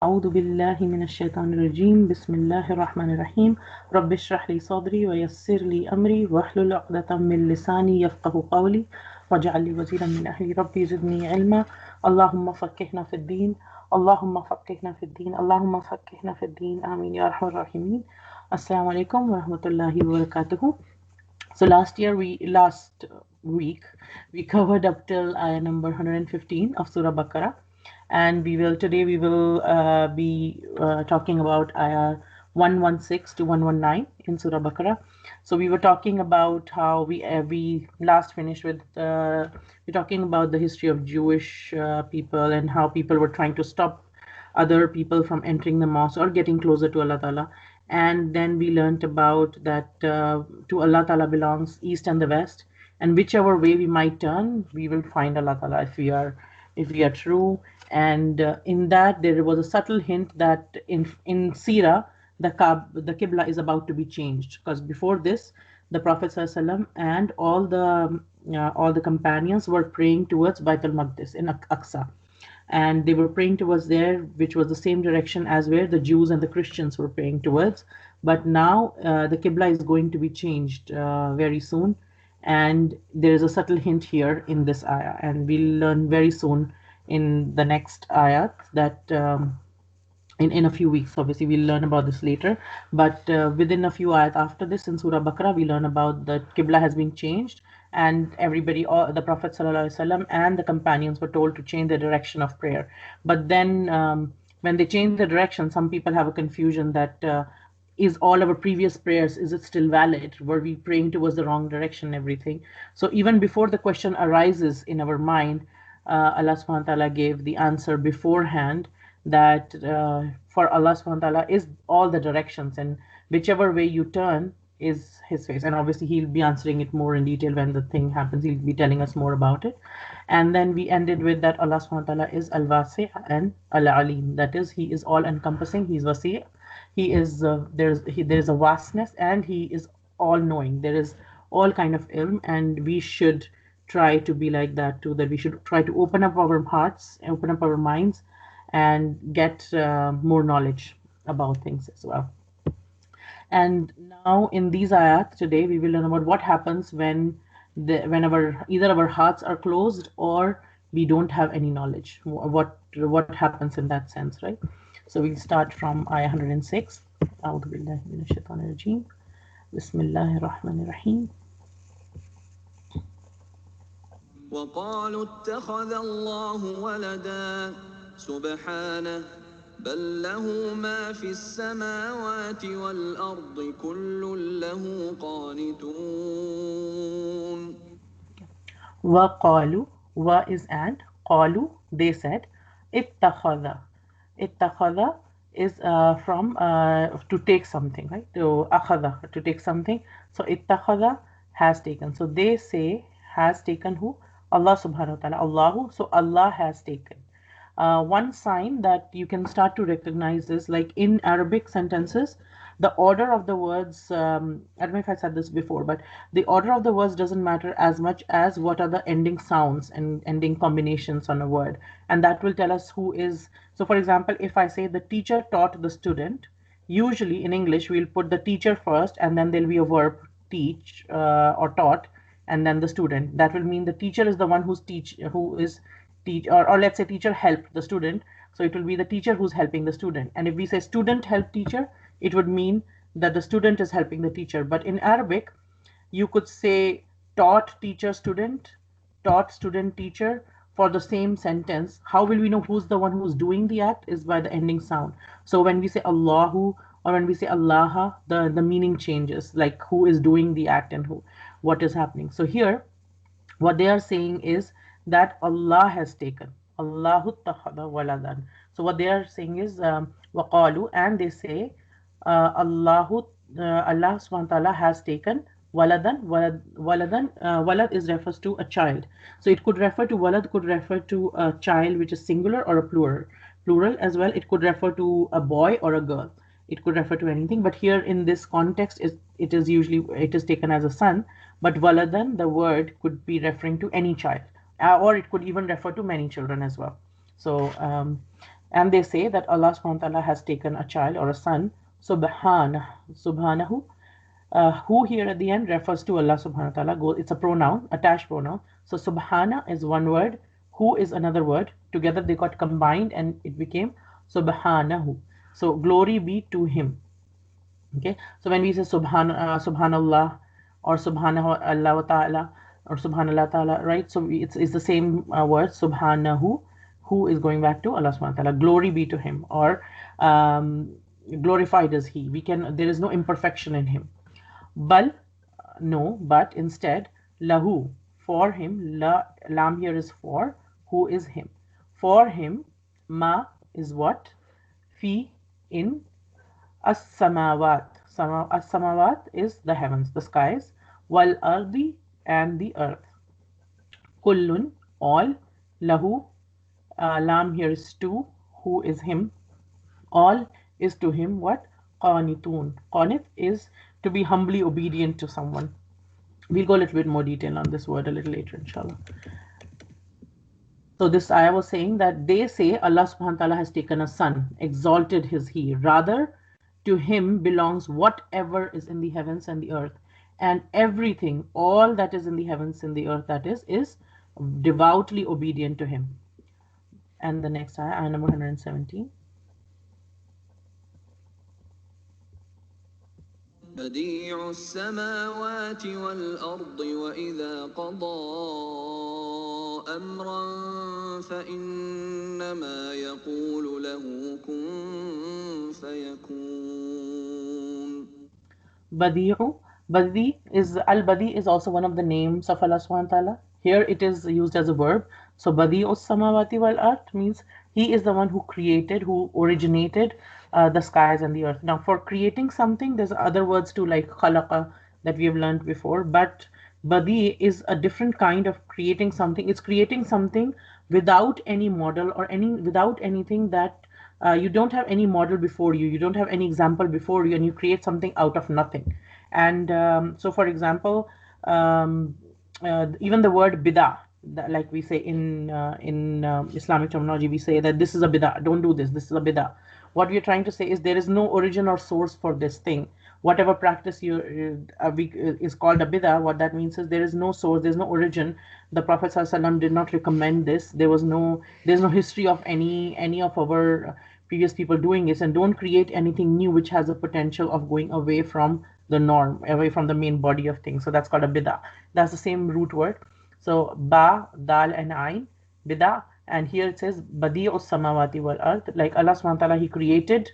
أعوذ بالله من الشيطان الرجيم بسم الله الرحمن الرحيم رب اشرح لي صدري ويسر لي أمري واحلل عقدة من لساني يفقه قولي واجعل لي وزيرا من أهلي ربي زدني علما اللهم فقهنا في الدين اللهم فقهنا في الدين اللهم فقهنا في الدين آمين يا أرحم الراحمين. Assalamu alaikum wa rahmatullahi wa barakatuhu. So last week we covered up till ayah number 115 of Surah Baqarah, and today we will be talking about ayah 116 to 119 in Surah Baqarah. So we were talking about how we last finished with we're talking about the history of Jewish people and how people were trying to stop other people from entering the mosque or getting closer to Allah Ta'ala. And then we learnt about that to Allah Ta'ala belongs east and the west, and whichever way we might turn, we will find Allah Ta'ala if we are true. And in that there was a subtle hint that in Surah the Qibla is about to be changed, because before this the Prophet ﷺ and all the companions were praying towards Baitul Maqdis in Aqsa, and they were praying towards there, which was the same direction as where the Jews and the Christians were praying towards. But now the Qibla is going to be changed very soon, and there is a subtle hint here in this ayah, and we'll learn very soon in the next ayat that in a few weeks. Obviously we'll learn about this later, but within a few ayat after this in Surah Baqarah we learn about the Qibla has been changed, and everybody, all the Prophet ﷺ and the companions were told to change the direction of prayer. But then when they change the direction, some people have a confusion that is all our previous prayers, is it still valid? Were we praying towards the wrong direction and everything? So even before the question arises in our mind, Allah subhanahu wa ta'ala gave the answer beforehand that for Allah subhanahu wa ta'ala is all the directions, and whichever way you turn is his face. And obviously he'll be answering it more in detail when the thing happens. He'll be telling us more about it. And then we ended with that Allah subhanahu wa ta'ala is al-wasi' and al-alim, that is he is all encompassing, he's wasi', he is there's a vastness, and he is all knowing, there is all kind of ilm, and we should try to be like that too, that we should try to open up our hearts, open up our minds, and get more knowledge about things as well. And now in these ayat today we will learn about what happens when either our hearts are closed or we don't have any knowledge, what happens in that sense, right? So we'll start from ayah 106. A'udhu billahi minash shaitanir rajeem. Bismillahir rahmanir rahim. وقالوا اتخذ الله ولدا سبحانه بل له ما في السماوات والأرض كل له قانتون. وقالوا, wa is and, qalu, they said, ittakhadha. Ittakhadha is from to take something, right? To akhadha, to take something. So ittakhadha, has taken. So they say has taken who? Allah subhanahu wa ta'ala, Allahu. So Allah has taken. One sign that you can start to recognize is, like in Arabic sentences, the order of the words, I don't know if I said this before, but the order of the words doesn't matter as much as what are the ending sounds and ending combinations on a word. And that will tell us who is. So for example, if I say the teacher taught the student, usually in English we'll put the teacher first and then there'll be a verb, teach or taught, and then the student. That will mean the teacher is the one or let's say teacher helped the student, so it will be the teacher who's helping the student. And if we say student helped teacher, it would mean that the student is helping the teacher. But in Arabic you could say taught teacher student, taught student teacher for the same sentence. How will we know who's the one who's doing the act? Is by the ending sound. So when we say Allahu or when we say Allah, the meaning changes, like who is doing the act and what is happening. So here what they are saying is that Allah has taken. Allahu takhada waladan. So what they are saying is waqalu, and they say Allah subhanahu wa ta'ala has taken waladan. Walad is refers to a child. So it could refer to walad, could refer to a child which is singular or a plural as well. It could refer to a boy or a girl. It could refer to anything, but here in this context it is taken as a son. But waladan, the word, could be referring to any child, or it could even refer to many children as well. So And they say that Allah subhanahu wa ta'ala has taken a child or a son, subhanahu. Who here at the end refers to Allah subhanahu wa ta'ala. It's a pronoun, attached pronoun. So subhana is one word, who is another word. Together they got combined and it became subhanahu. So glory be to him. Okay, so when we say subhanallah or subhanahu Allah ta'ala or subhanallah ta'ala, right? So it's the same word, subhanahu, who is going back to Allah subhanahu wa ta'ala. Glory be to him, or glorified is he. There is no imperfection in him. Bal, no, but instead, lahu, for him. Lam here is for, who is him. For him, ma is what? Fi, in. As-samawat. As-samawat is the heavens, the skies. Wal ardi, and the earth. Kullun, all. Lahu, lam here is to, who is him. All is to him what? Qanitun. Qanit is to be humbly obedient to someone. We'll go a little bit more detail on this word a little later, inshallah. So this ayah was saying that they say Allah subhanahu wa ta'ala has taken a son, exalted is he. Rather, to him belongs whatever is in the heavens and the earth. And everything, all that is in the heavens and the earth, that is devoutly obedient to him. And the next ayah, ayah number 117. بديع السماوات والأرض وإذا قضى أمرا فإنما يقول له كن فيكون. Badi'u. Al-Badi is also one of the names of Allah subhanahu wa ta'ala. Here it is used as a verb. So Badi'us samawati wal ard means he is the one who created, who originated the skies and the earth. Now for creating something, there's other words too, like khalaqa, that we have learned before, but Badi is a different kind of creating something. It's creating something without any model or without anything that you don't have any model before you. You don't have any example before you, and you create something out of nothing. And so, for example, even the word bidah, like we say in Islamic terminology, we say that this is a bidah. Don't do this. This is a bidah. What we are trying to say is there is no origin or source for this thing. Whatever practice is called a bidah, what that means is there is no source, there's no origin. The Prophet ﷺ did not recommend this. There's no history of any of our previous people doing this, and don't create anything new which has a potential of going away from the norm, away from the main body of things. So that's called a bidah. That's the same root word. So ba, dal, and ain, bidah. And here it says Badi'us samawati wal ard, like Allah subhanahu wa ta'ala, he created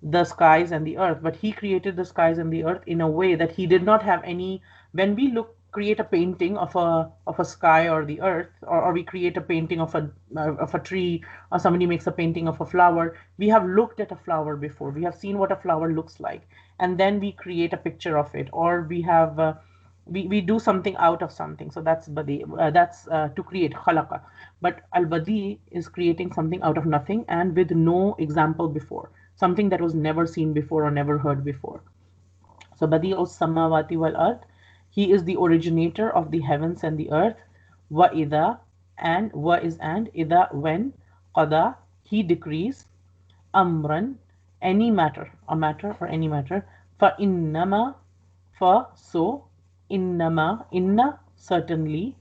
the skies and the earth, but he created the skies and the earth in a way that he did not have any. When we create a painting of a sky or the earth, or we create a painting of a tree, or somebody makes a painting of a flower, we have looked at a flower before, we have seen what a flower looks like, and then we create a picture of it, or we have we do something out of something. So that's badi, that's to create, khalaqa. But al-badi is creating something out of nothing and with no example before, something that was never seen before or never heard before. So badi'us samawati wal ard, he is the originator of the heavens and the earth. Wa idha, and wa is and, idha, when, qada, he decrees, amran, any matter, a matter or any matter, fa innama, fa, so, innama, inna, certainly,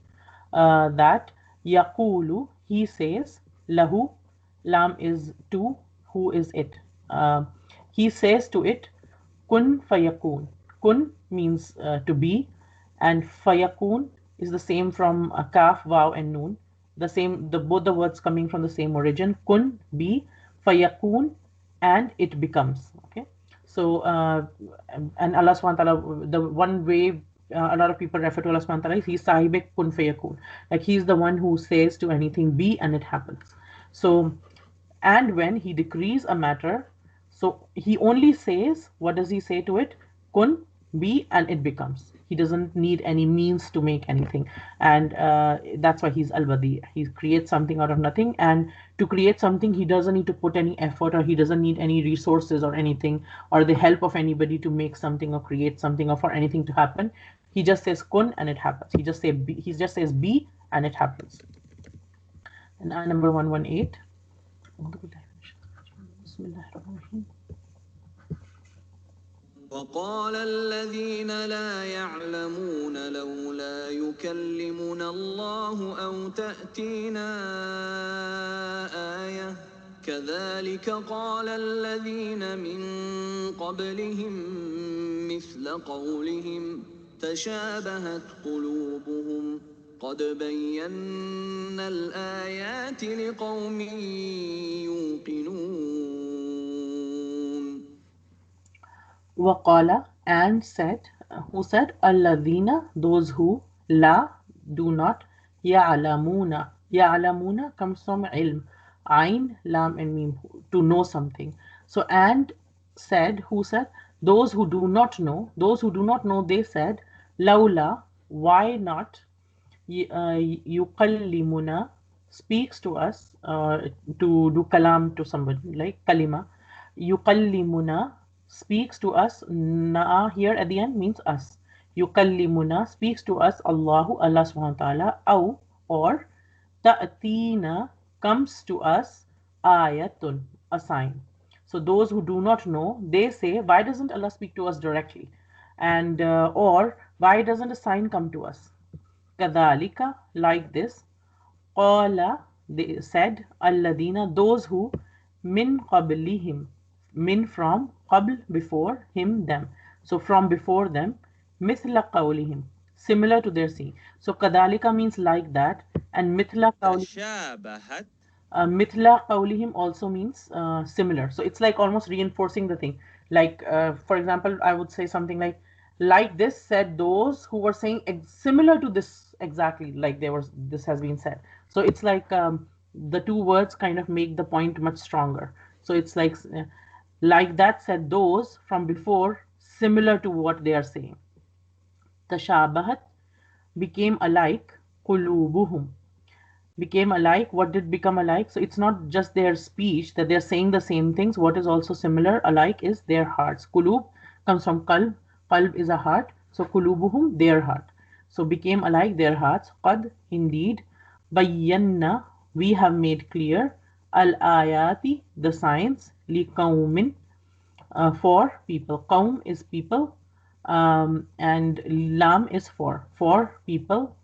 that, yaqulu, he says, lahu, lam is to, who is it. He says to it, kun fayakun. Kun means to be, and fayakun is the same from kaf, vav, and noon. Both the words coming from the same origin. Kun, be, fayakun, and it becomes. Okay. So, and Allah subhanahu wa ta'ala, the one way a lot of people refer to Allah subhanahu wa ta'ala is he's sahibek kun fayakun. Like he's the one who says to anything be and it happens. So, and when he decrees a matter, so he only says, what does he say to it? Kun, be, and it becomes. He doesn't need any means to make anything. And that's why he's al-badi. He creates something out of nothing. And to create something, he doesn't need to put any effort, or he doesn't need any resources or anything, or the help of anybody to make something or create something or for anything to happen. He just says kun and it happens. He just says be and it happens. And ayah number 118. Bismillahirrahmanirrahim. وقال الذين لا يعلمون لولا يكلمنا الله أو تأتينا آية كذلك قال الذين من قبلهم مثل قولهم تشابهت قلوبهم قد بينا الآيات لقوم يوقنون. Waqala, and said, who said, Alladhina, those who, la, do not, ya'lamuna. Ya'lamuna comes from ilm, ayn, lam, and mim, to know something. So, and said, who said, those who do not know, they said, Laula, why not, yukallimuna, speaks to us, to do kalam to somebody, like kalima, yukallimuna, speaks to us. Na here at the end means us. Yukallimuna, speaks to us. Allahu, Allah subhanahu wa ta'ala. Aw, or ta'atina, comes to us. Ayatun, a sign. So those who do not know, they say, why doesn't Allah speak to us directly? And or why doesn't a sign come to us? Kadhalika, like this. Qala, they said, Alladina, those who, min qablihim, min from, qabl, before, him, them. So from before them, mithla qawlihim, similar to their saying. So kadhalika means like that, and mithla qawlihim, mithla qawlihim also means similar. So it's like almost reinforcing the thing. Like, for example, I would say something like this said those who were saying similar to this exactly like this has been said. So it's like the two words kind of make the point much stronger. So it's like that said those from before, similar to what they are saying. Tashabahat, became alike, qulubuhum, became alike. What did become alike? So it's not just their speech that they're saying the same things. What is also similar, alike, is their hearts. Qulub comes from qalb. Qalb is a heart. So qulubuhum, their heart. So became alike their hearts. Qad, indeed. Bayyanna, we have made clear. Al-ayati, the signs. Li qawmin, for people. Qawm is people. And lam is for people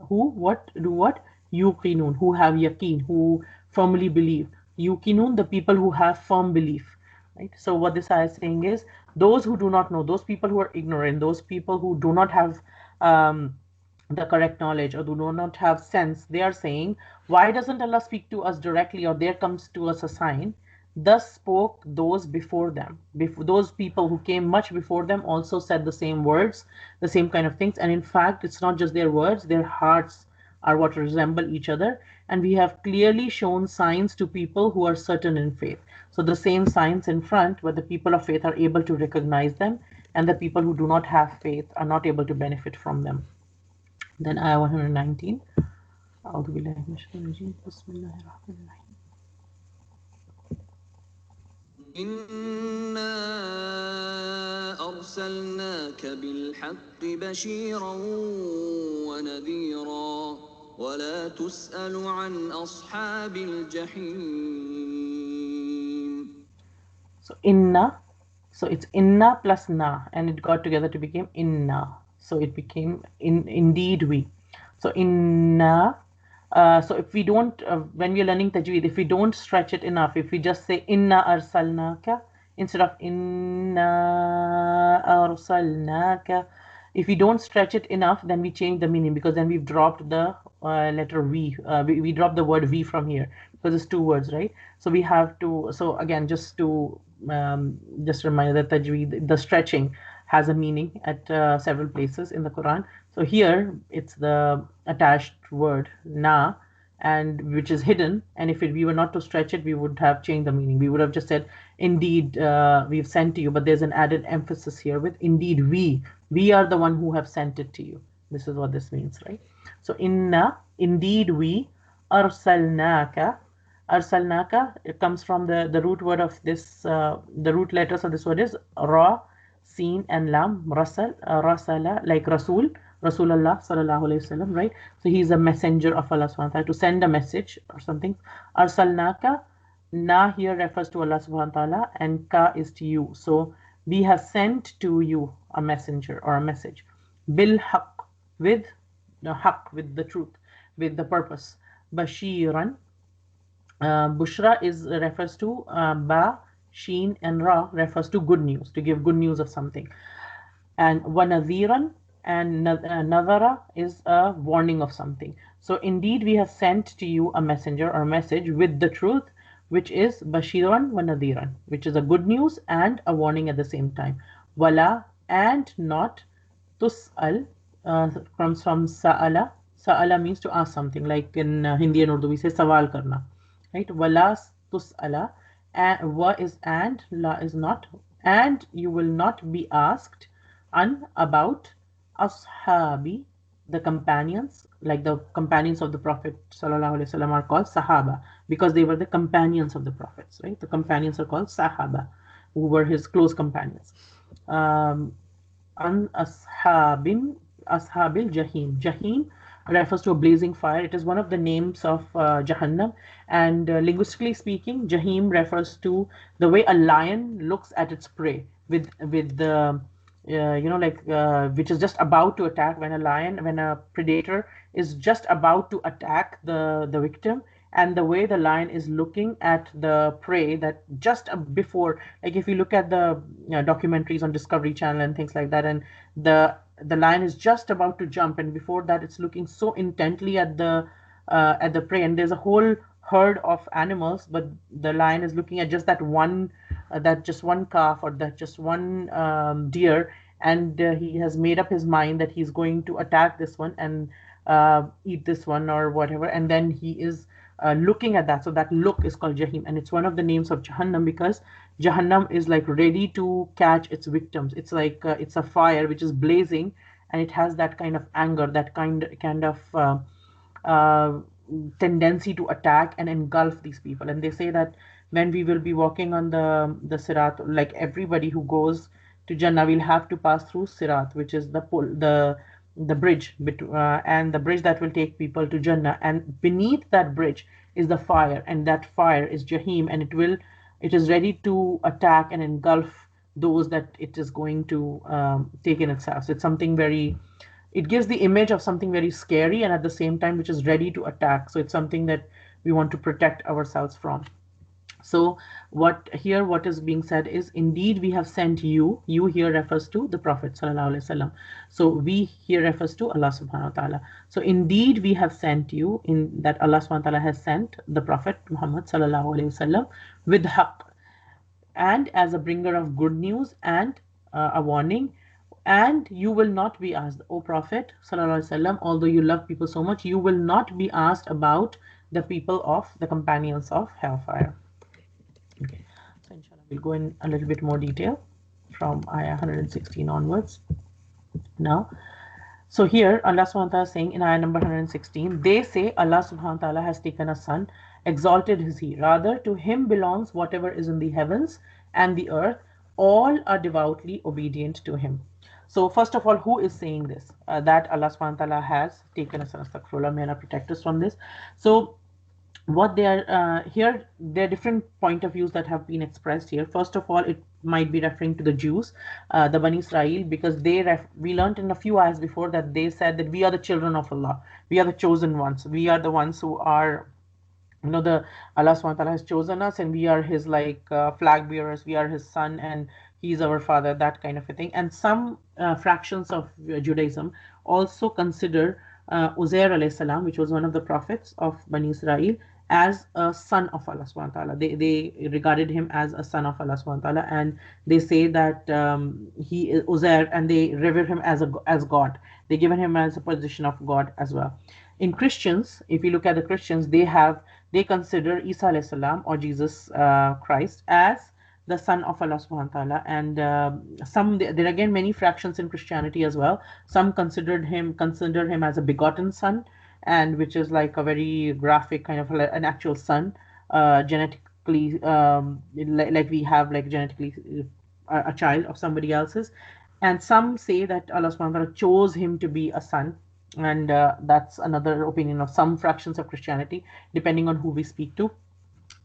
who do what? Yuqinun, who have yaqeen, who firmly believe. Yuqinun, the people who have firm belief. Right? So what this ayah is saying is, those who do not know, those people who are ignorant, those people who do not have the correct knowledge or do not have sense, they are saying, why doesn't Allah speak to us directly, or there comes to us a sign? Thus spoke those before them. Those people who came much before them also said the same words, the same kind of things. And in fact, it's not just their words, their hearts are what resemble each other. And we have clearly shown signs to people who are certain in faith. So the same signs in front, where the people of faith are able to recognize them, and the people who do not have faith are not able to benefit from them. Then ayah 119. أعوذ بالله من الشيطان الرجيم. بسم الله الرحمن الرحيم. إنا أرسلناك بالحق بشيرا ونذيرا ولا تسأل عن أصحاب الجحيم. So inna, so it's inna plus na, and it got together to become inna. So it became indeed we. So inna. So if we don't, when we are learning tajweed, if we don't stretch it enough, if we just say inna arsalnaka instead of inna arsalnaka, if we don't stretch it enough, then we change the meaning, because then we've dropped the letter V. We dropped the word V from here, because it's two words, right? So we have to, so again, just to just remind that tajweed, the stretching has a meaning at several places in the Quran. So here it's the attached word na, and which is hidden, and if we were not to stretch it, we would have changed the meaning. We would have just said, indeed we've sent to you, but there's an added emphasis here with indeed we are the one who have sent it to you. This is what this means, right? So inna, indeed we, arsalnaka, it comes from the root word of this, the root letters of this word is ra, sin, and lam. Rasala, like Rasul, Rasulullah sallallahu alayhi wasallam, right? So he's a messenger of Allah subhanahu wa ta'ala, to send a message or something. Arsalnaka, Na here refers to Allah subhanahu wa ta'ala and ka is to you. So we have sent to you a messenger or a message. Bil haqq, with the haqq, with the truth, with the purpose. Bashiran, Bushra is refers to ba, sheen and ra refers to good news, to give good news of something. And wanadhiran and nadhara is a warning of something. So indeed we have sent to you a messenger or message with the truth, which is bashiran wa nadhiran, which is a good news and a warning at the same time. Wala, and not. Tus'al comes from sa'ala. Sa'ala means to ask something, like in Hindi and Urdu we say sawal karna, right? Wala tus'ala, and wa is and, la is not, and you will not be asked about ashabi, the companions, like the companions of the Prophet sallallahu alaihi wasallam are called sahaba because they were the companions of the prophets, right? The companions are called sahaba, who were his close companions. Um, an ashabil jahim. Jahim refers to a blazing fire. It is one of the names of Jahannam, and linguistically speaking, Jahim refers to the way a lion looks at its prey with the which is just about to attack. When a predator is just about to attack the victim, and the way the lion is looking at the prey, that just before, like if you look at the documentaries on Discovery Channel and things like that, and the lion is just about to jump, and before that it's looking so intently at the prey, and there's a whole herd of animals, but the lion is looking at just that just one calf, or that just one deer, and he has made up his mind that he's going to attack this one and eat this one or whatever, and then he is looking at that. So that look is called Jahim, and it's one of the names of Jahannam because Jahannam is like ready to catch its victims. It's like it's a fire which is blazing, and it has that kind of anger, that kind of uh, tendency to attack and engulf these people. And they say that when we will be walking on the Sirat, like everybody who goes to Jannah will have to pass through Sirat, which is the bridge and the bridge that will take people to Jannah. And beneath that bridge is the fire, and that fire is Jahim, and it is ready to attack and engulf those that it is going to take in itself. So it's something very, it gives the image of something very scary and at the same time which is ready to attack. So it's something that we want to protect ourselves from. So what is being said is, indeed we have sent you. You here refers to the Prophet sallallahu alaihi wasallam. So we here refers to Allah subhanahu wa ta'ala. So indeed we have sent you, in that Allah subhanahu wa ta'ala has sent the Prophet Muhammad sallallahu alaihi wasallam with haqq, and as a bringer of good news and a warning. And you will not be asked, O Prophet sallallahu alaihi wasallam, although you love people so much, you will not be asked about the people of the companions of hellfire. Okay, so inshallah we'll go in a little bit more detail from ayah 116 onwards. Now, so here Allah subhanahu wa ta'ala is saying in ayah number 116, they say Allah subhanahu wa ta'ala has taken a son, exalted is he. Rather, to him belongs whatever is in the heavens and the earth. All are devoutly obedient to him. So first of all, who is saying this? That Allah subhanahu wa ta'ala has taken a son. Astaghfirullah, may Allah protect us from this. So what they are here, there are different point of views that have been expressed here. First of all, it might be referring to the Jews, the Bani Israel, because we learned in a few ayahs before that they said that we are the children of Allah, we are the chosen ones, we are the ones who are, the Allah subhanahu wa ta'ala has chosen us, and we are his like flag bearers, we are his son, and he's our father, that kind of a thing. And some fractions of Judaism also consider Uzair alayhi salam, which was one of the prophets of Bani Israel, as a son of Allah subhanahu wa ta'ala. They regarded him as a son of Allah subhanahu wa ta'ala, and they say that he is Uzair, and they revere him as God. They given him as a position of God as well. In Christians, if you look at the Christians, they consider Isa alayhi salam, or Jesus Christ, as the son of Allah subhanahu wa ta'ala. And there are again many fractions in Christianity as well. Some consider him as a begotten son, and which is like a very graphic kind of an actual son, genetically, like we have like genetically a child of somebody else's. And some say that Allah subhanahu wa ta'ala chose him to be a son, and that's another opinion of some fractions of Christianity, depending on who we speak to.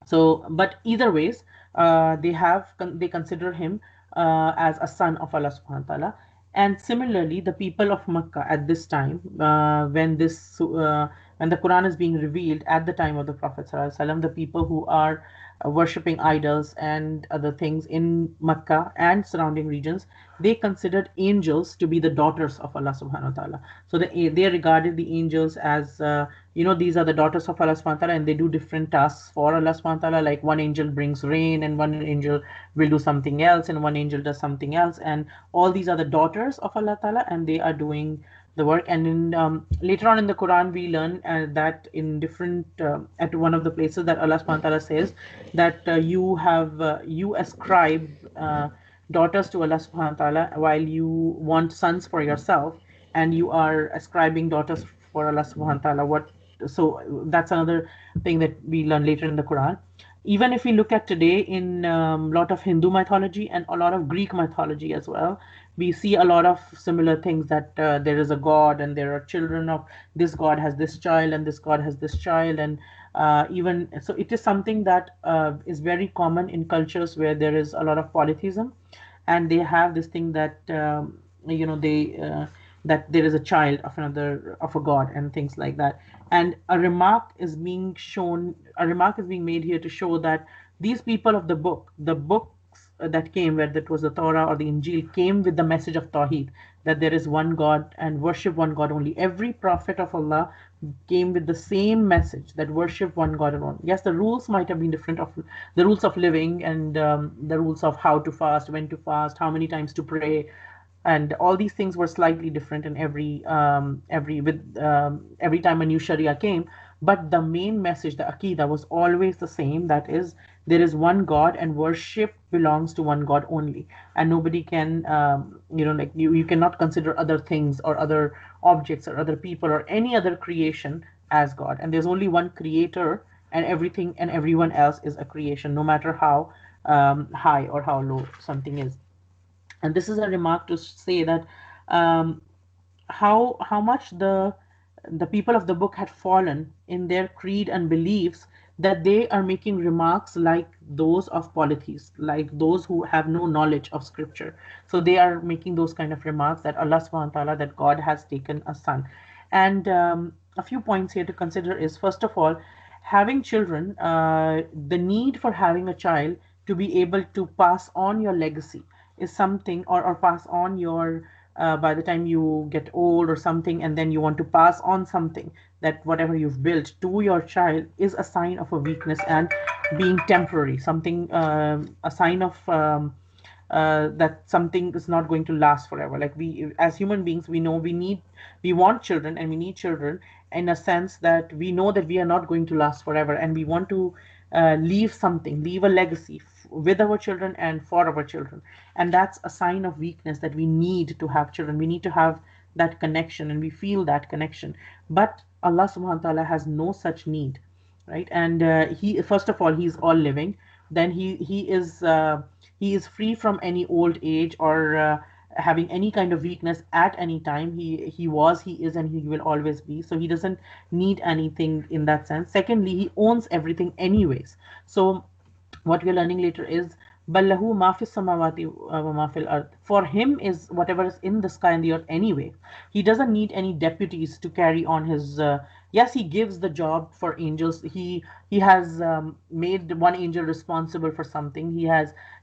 So, but either ways, they consider him as a son of Allah subhanahu wa ta'ala. And similarly, the people of Makkah at this time, when the Quran is being revealed at the time of the Prophet sallallahu alaihi wasallam, the people who are worshipping idols and other things in Makkah and surrounding regions, they considered angels to be the daughters of Allah subhanahu wa ta'ala. So they regarded the angels as these are the daughters of Allah subhanahu wa ta'ala, and they do different tasks for Allah subhanahu wa ta'ala. Like one angel brings rain, and one angel will do something else, and one angel does something else, and all these are the daughters of Allah ta'ala, and they are doing the work. And in later on in the Quran, we learn that in different at one of the places that Allah subhanahu wa ta'ala says that you ascribe daughters to Allah subhanahu wa ta'ala while you want sons for yourself, and you are ascribing daughters for Allah subhanahu wa ta'ala. So that's another thing that we learn later in the Quran. Even if we look at today in a lot of Hindu mythology and a lot of Greek mythology as well, we see a lot of similar things, that there is a god and there are children of this god has this child and this god has this child. And even so, it is something that is very common in cultures where there is a lot of polytheism, and they have this thing that they that there is a child of another, of a god, and things like that. And a remark is being made here to show that these people of the books that came, whether it was the Torah or the Injil, came with the message of Tawheed, that there is one God and worship one God only. Every prophet of Allah came with the same message, that worship one God alone. Yes, the rules might have been different, of the rules of living, and the rules of how to fast, when to fast, how many times to pray, and all these things were slightly different in every time a new Sharia came. But the main message, the Aqidah, was always the same. That is, there is one God, and worship belongs to one God only, and nobody can, like you cannot consider other things or other objects or other people or any other creation as God. And there's only one creator, and everything and everyone else is a creation, no matter how high or how low something is. And this is a remark to say that um, how much the people of the book had fallen in their creed and beliefs, that they are making remarks like those of polytheists, like those who have no knowledge of scripture. So they are making those kind of remarks, that Allah subhanahu wa ta'ala, that God has taken a son. And a few points here to consider is, first of all, having children, the need for having a child to be able to pass on your legacy is something, or pass on your by the time you get old or something, and then you want to pass on something, that whatever you've built to your child, is a sign of a weakness and being temporary, something, a sign of that something is not going to last forever. Like, we as human beings, we know we want children, and we need children in a sense that we know that we are not going to last forever, and we want to leave a legacy with our children and for our children. And that's a sign of weakness, that we need to have children, we need to have that connection, and we feel that connection. But Allah subhanahu wa ta'ala has no such need, right? And he, first of all, he's all living. Then he is free from any old age, or having any kind of weakness at any time. He is, and he will always be. So he doesn't need anything in that sense. Secondly, he owns everything anyways. So what we're learning later is, ballahu ma fis samawati wa ma fil ard. For him is whatever is in the sky and the earth anyway. He doesn't need any deputies to carry on his. Yes, he gives the job for angels. He has made one angel responsible for something.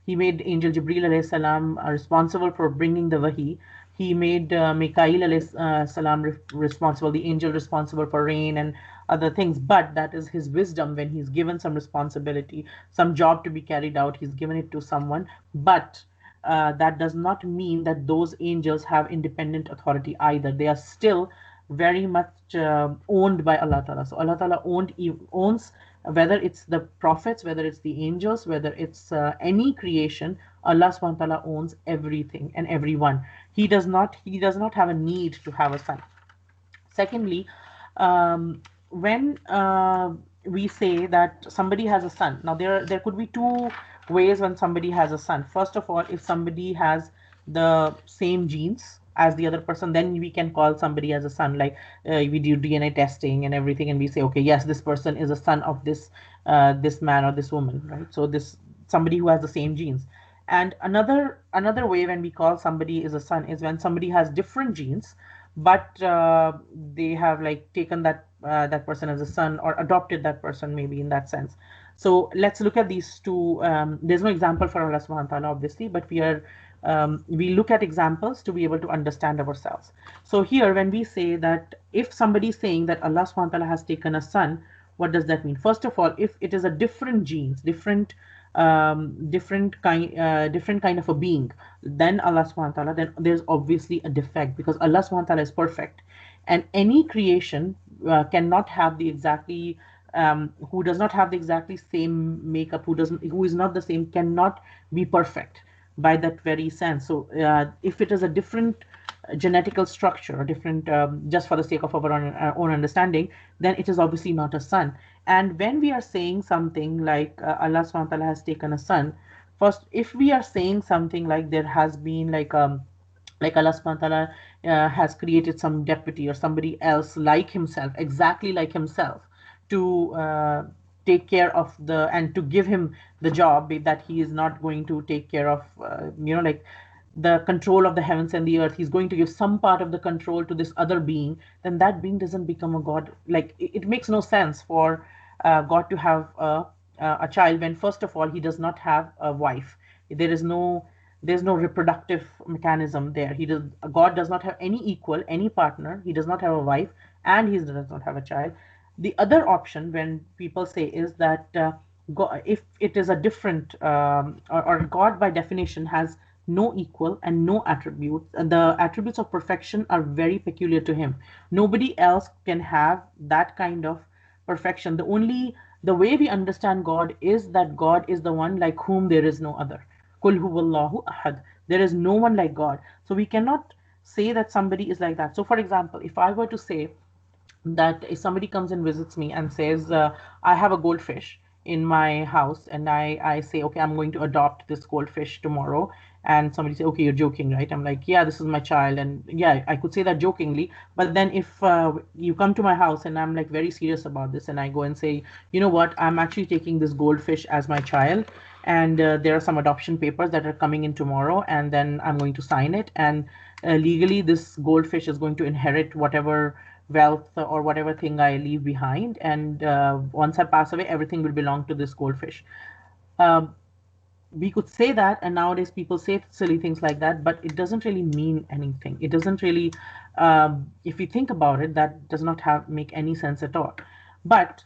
He made Angel Jibril alayhi salam responsible for bringing the wahi. He made Mikael alayhi salam responsible, the angel responsible for rain and other things. But that is his wisdom. When he's given some responsibility, some job to be carried out, he's given it to someone. But that does not mean that those angels have independent authority either. They are still very much owned by Allah Ta'ala. So Allah Ta'ala owns, whether it's the prophets, whether it's the angels, whether it's any creation, Allah subhanahu wa ta'ala owns everything and everyone. He does not have a need to have a son. Secondly, when we say that somebody has a son, now there could be two ways when somebody has a son. First of all, if somebody has the same genes, as the other person, then we can call somebody as a son. Like we do DNA testing and everything, and we say, okay, yes, this person is a son of this man or this woman, right? So this somebody who has the same genes. And another way when we call somebody is a son is when somebody has different genes, but they have like taken that person as a son or adopted that person maybe in that sense. So let's look at these two. There's no example for Allah subhanahu wa ta'ala, obviously, but we look at examples to be able to understand ourselves. So here, when we say that if somebody is saying that Allah subhanahu wa ta'ala has taken a son, what does that mean? First of all, if it is a different genes, different kind of a being than Allah subhanahu wa ta'ala, then there's obviously a defect, because Allah subhanahu wa ta'ala is perfect, and any creation cannot have the exactly who does not have the exactly same makeup, who is not the same, cannot be perfect by that very sense. So if it is a different genetical structure, different, just for the sake of our own understanding, then it is obviously not a son. And when we are saying something like Allah subhanahu wa ta'ala has taken a son, first, if we are saying something like there has been like Allah subhanahu wa ta'ala has created some deputy or somebody else like himself, exactly like himself, to take care of and to give him the job that he is not going to take care of, like the control of the heavens and the earth. He's going to give some part of the control to this other being, then that being doesn't become a god. Like it makes no sense for God to have a child when first of all he does not have a wife. There is no there's no reproductive mechanism there. God does not have any equal, any partner. He does not have a wife, and he does not have a child. The other option when people say is that God, if it is a different or God by definition has no equal and no attributes, the attributes of perfection are very peculiar to him. Nobody else can have that kind of perfection. The way we understand God is that God is the one like whom there is no other. Kul huwallahu ahad. There is no one like God. So we cannot say that somebody is like that. So for example, if I were to say that if somebody comes and visits me and says, I have a goldfish in my house, and I say, okay, I'm going to adopt this goldfish tomorrow. And somebody say, okay, you're joking, right? I'm like, yeah, this is my child. And yeah, I could say that jokingly. But then if you come to my house and I'm like very serious about this, and I go and say, you know what, I'm actually taking this goldfish as my child. And there are some adoption papers that are coming in tomorrow. And then I'm going to sign it. And legally, this goldfish is going to inherit whatever wealth or whatever thing I leave behind. And once I pass away, everything will belong to this goldfish. Um, we could say that, and nowadays people say silly things like that, but it doesn't really mean anything. It doesn't really, if we think about it, that does not make any sense at all. But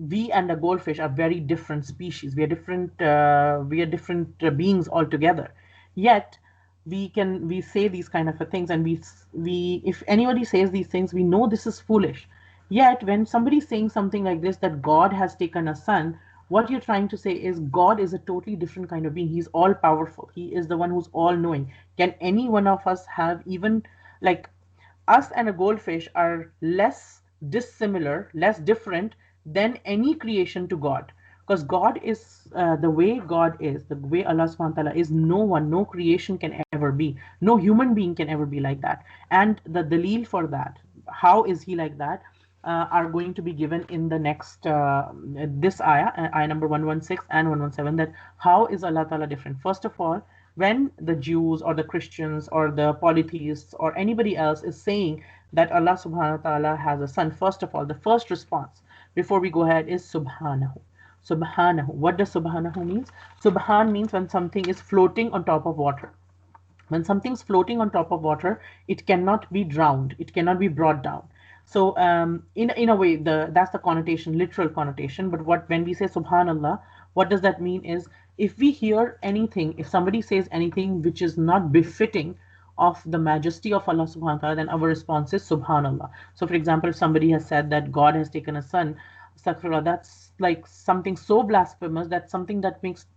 we and a goldfish are very different species. We are different beings altogether. Yet we say these kind of things, and we if anybody says these things, we know this is foolish. Yet when somebody is saying something like this, that God has taken a son, what you're trying to say is God is a totally different kind of being. He's all powerful. He is the one who's all knowing. Can any one of us have even, like, us and a goldfish are less dissimilar, less different than any creation to God? Because God is the way God is, the way Allah subhanahu wa ta'ala is, no creation can ever be. No human being can ever be like that. And the dalil for that, how is he like that, are going to be given in the next this ayah number 116 and 117, that how is Allah Ta'ala different. First of all, when the Jews or the Christians or the polytheists or anybody else is saying that Allah subhanahu wa ta'ala has a son, first of all, the first response before we go ahead is subhanahu. Subhanahu. What does subhanahu means? Subhan means when something is floating on top of water. When something's floating on top of water, it cannot be drowned, it cannot be brought down. So in a way, that's the connotation, literal connotation. But when we say subhanallah, what does that mean is, if we hear anything, if somebody says anything which is not befitting of the majesty of Allah subhanahu wa ta'ala, then our response is subhanallah. So for example, if somebody has said that God has taken a son, astaghfirullah, that's like something so blasphemous, that's something that makes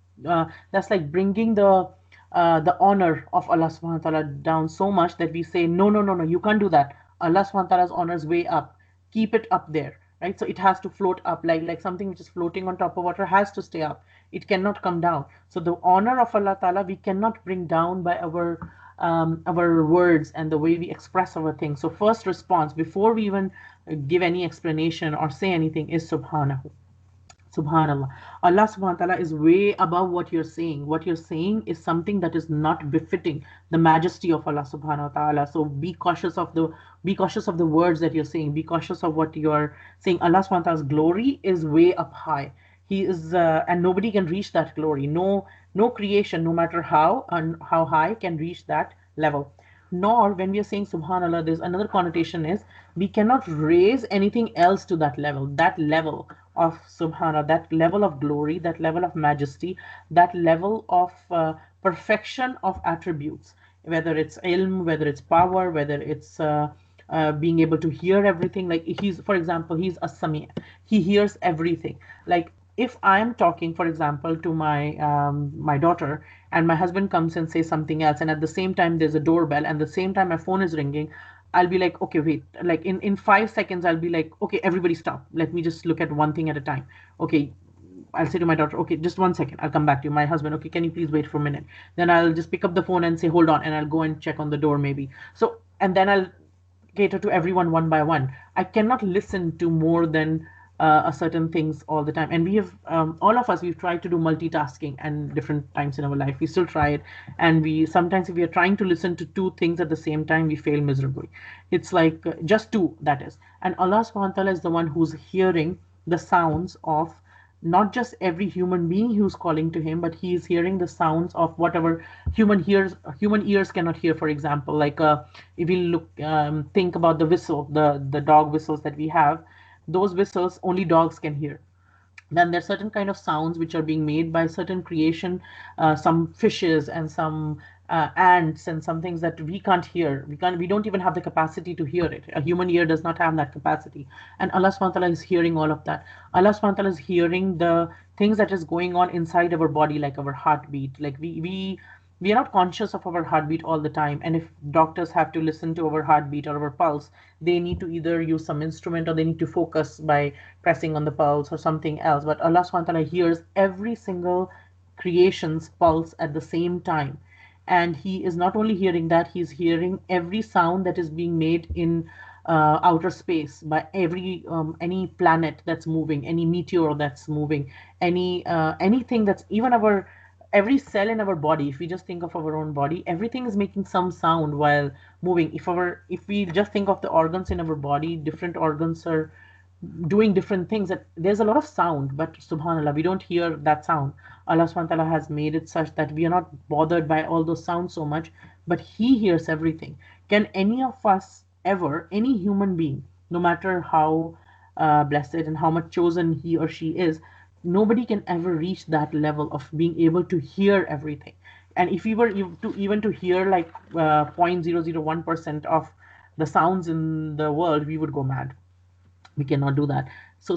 that's like bringing the honor of Allah subhanahu wa ta'ala down so much that we say, no, no, no, no, you can't do that. Allah subhanahu wa ta'ala's honor is way up. Keep it up there. right? So it has to float up, like something which is floating on top of water has to stay up. It cannot come down. So the honor of Allah Ta'ala we cannot bring down by our words and the way we express our things. So first response before we even give any explanation or say anything is Subhanahu. Subhanallah. Allah subhanahu wa ta'ala is way above what you're saying. What you're saying is something that is not befitting the majesty of Allah subhanahu wa ta'ala. So be cautious of the words that you're saying. Be cautious of what you're saying. Allah subhanahu wa ta'ala's glory is way up high. He is and nobody can reach that glory. No creation, no matter how and how high, can reach that level. Nor when we are saying subhanallah, there's another connotation is we cannot raise anything else to that level of subhana, that level of glory, that level of majesty, that level of perfection of attributes, whether it's ilm, whether it's power, whether it's being able to hear everything. Like he's, for example, he's a sami, he hears everything. Like if I'm talking, for example, to my daughter, and my husband comes and says something else, and at the same time there's a doorbell, and at the same time my phone is ringing, I'll be like, okay, wait, like in 5 seconds, I'll be like, okay, everybody stop. Let me just look at one thing at a time. Okay, I'll say to my daughter, okay, just 1 second, I'll come back to you. My husband, okay, can you please wait for a minute? Then I'll just pick up the phone and say, hold on, and I'll go and check on the door maybe. So, and then I'll cater to everyone one by one. I cannot listen to more than a certain things all the time. And we have, all of us, we've tried to do multitasking and different times in our life. We still try it. And we sometimes, if we are trying to listen to two things at the same time, we fail miserably. It's like just two, that is. And Allah subhanahu wa ta'ala is the one who's hearing the sounds of not just every human being who's calling to him, but he is hearing the sounds of whatever human ears cannot hear. For example, like if you think about the whistle, the dog whistles that we have, those whistles only dogs can hear. Then there's certain kind of sounds which are being made by certain creation, some fishes and some ants and some things that we can't hear. We don't even have the capacity to hear it. A human ear does not have that capacity. And Allah subhanahu wa ta'ala is hearing all of that. Allah subhanahu wa ta'ala is hearing the things that is going on inside our body, like our heartbeat. Like we are not conscious of our heartbeat all the time. And if doctors have to listen to our heartbeat or our pulse, they need to either use some instrument or they need to focus by pressing on the pulse or something else. But Allah subhanahu wa ta'ala hears every single creation's pulse at the same time. And he is not only hearing that, he's hearing every sound that is being made in outer space by any planet that's moving, any meteor that's moving, anything that's even our every cell in our body. If we just think of our own body, everything is making some sound while moving. If we just think of the organs in our body, different organs are doing different things. That there's a lot of sound, but subhanallah, we don't hear that sound. Allah subhanahu wa ta'ala has made it such that we are not bothered by all those sounds so much, but he hears everything. Can any of us ever, any human being, no matter how blessed and how much chosen he or she is, nobody can ever reach that level of being able to hear everything. And if we were to even to hear like 0.001% of the sounds in the world, we would go mad. We cannot do that. So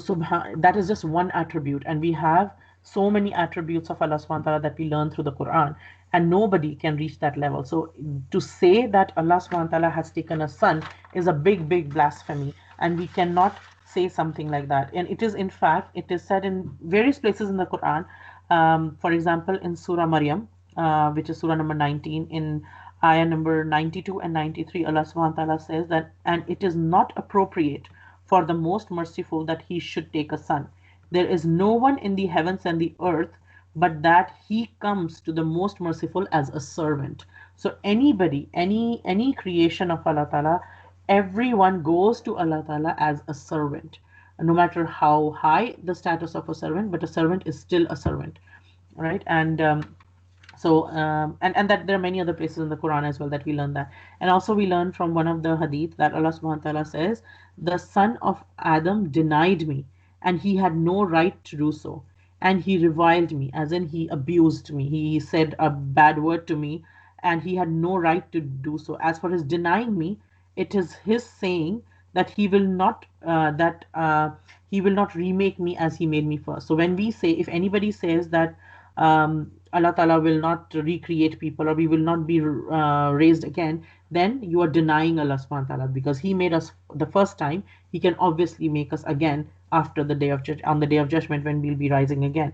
that is just one attribute, and we have so many attributes of Allah subhanahu wa ta'ala that we learn through the Quran, and nobody can reach that level. So to say that Allah subhanahu wa ta'ala has taken a son is a big blasphemy, and we cannot say something like that. And it is, in fact, it is said in various places in the Quran. For example, in Surah Maryam, which is Surah number 19, in ayah number 92 and 93, Allah subhanahu wa ta'ala says that, and it is not appropriate for the most merciful that he should take a son. There is no one in the heavens and the earth but that he comes to the most merciful as a servant. So anybody, any creation of Allah Ta'ala, everyone goes to Allah Ta'ala as a servant. No matter how high the status of a servant, but a servant is still a servant, right? And and that there are many other places in the Quran as well that we learn that. And also we learn from one of the hadith that Allah subhanahu wa ta'ala says, the son of Adam denied me and he had no right to do so. And he reviled me, as in he abused me. He said a bad word to me and he had no right to do so. As for his denying me, it is his saying that he will not he will not remake me as he made me first. So when we say, if anybody says that Allah Ta'ala will not recreate people, or we will not be raised again, then you are denying Allah subhanahu wa ta'ala, because He made us the first time. He can obviously make us again after the day of on the day of judgment, when we'll be rising again.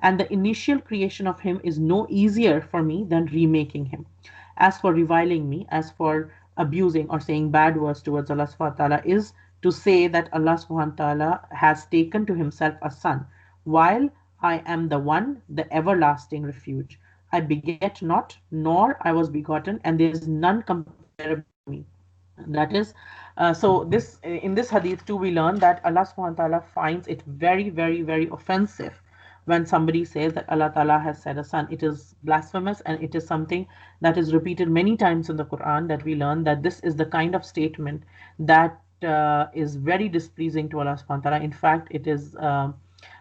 And the initial creation of him is no easier for me than remaking him. As for reviling me, as for abusing or saying bad words towards Allah subhanahu wa ta'ala, is to say that Allah subhanahu wa ta'ala has taken to himself a son, while I am the one, the everlasting refuge. I beget not, nor I was begotten, and there is none comparable to me. That is, so this in this hadith too, we learn that Allah subhanahu wa ta'ala finds it very, very, very offensive when somebody says that Allah ta'ala has said a son. It is blasphemous, and it is something that is repeated many times in the Quran, that we learn that this is the kind of statement that is very displeasing to Allah subhanahu wa ta'ala. In fact, it is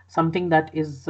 something that is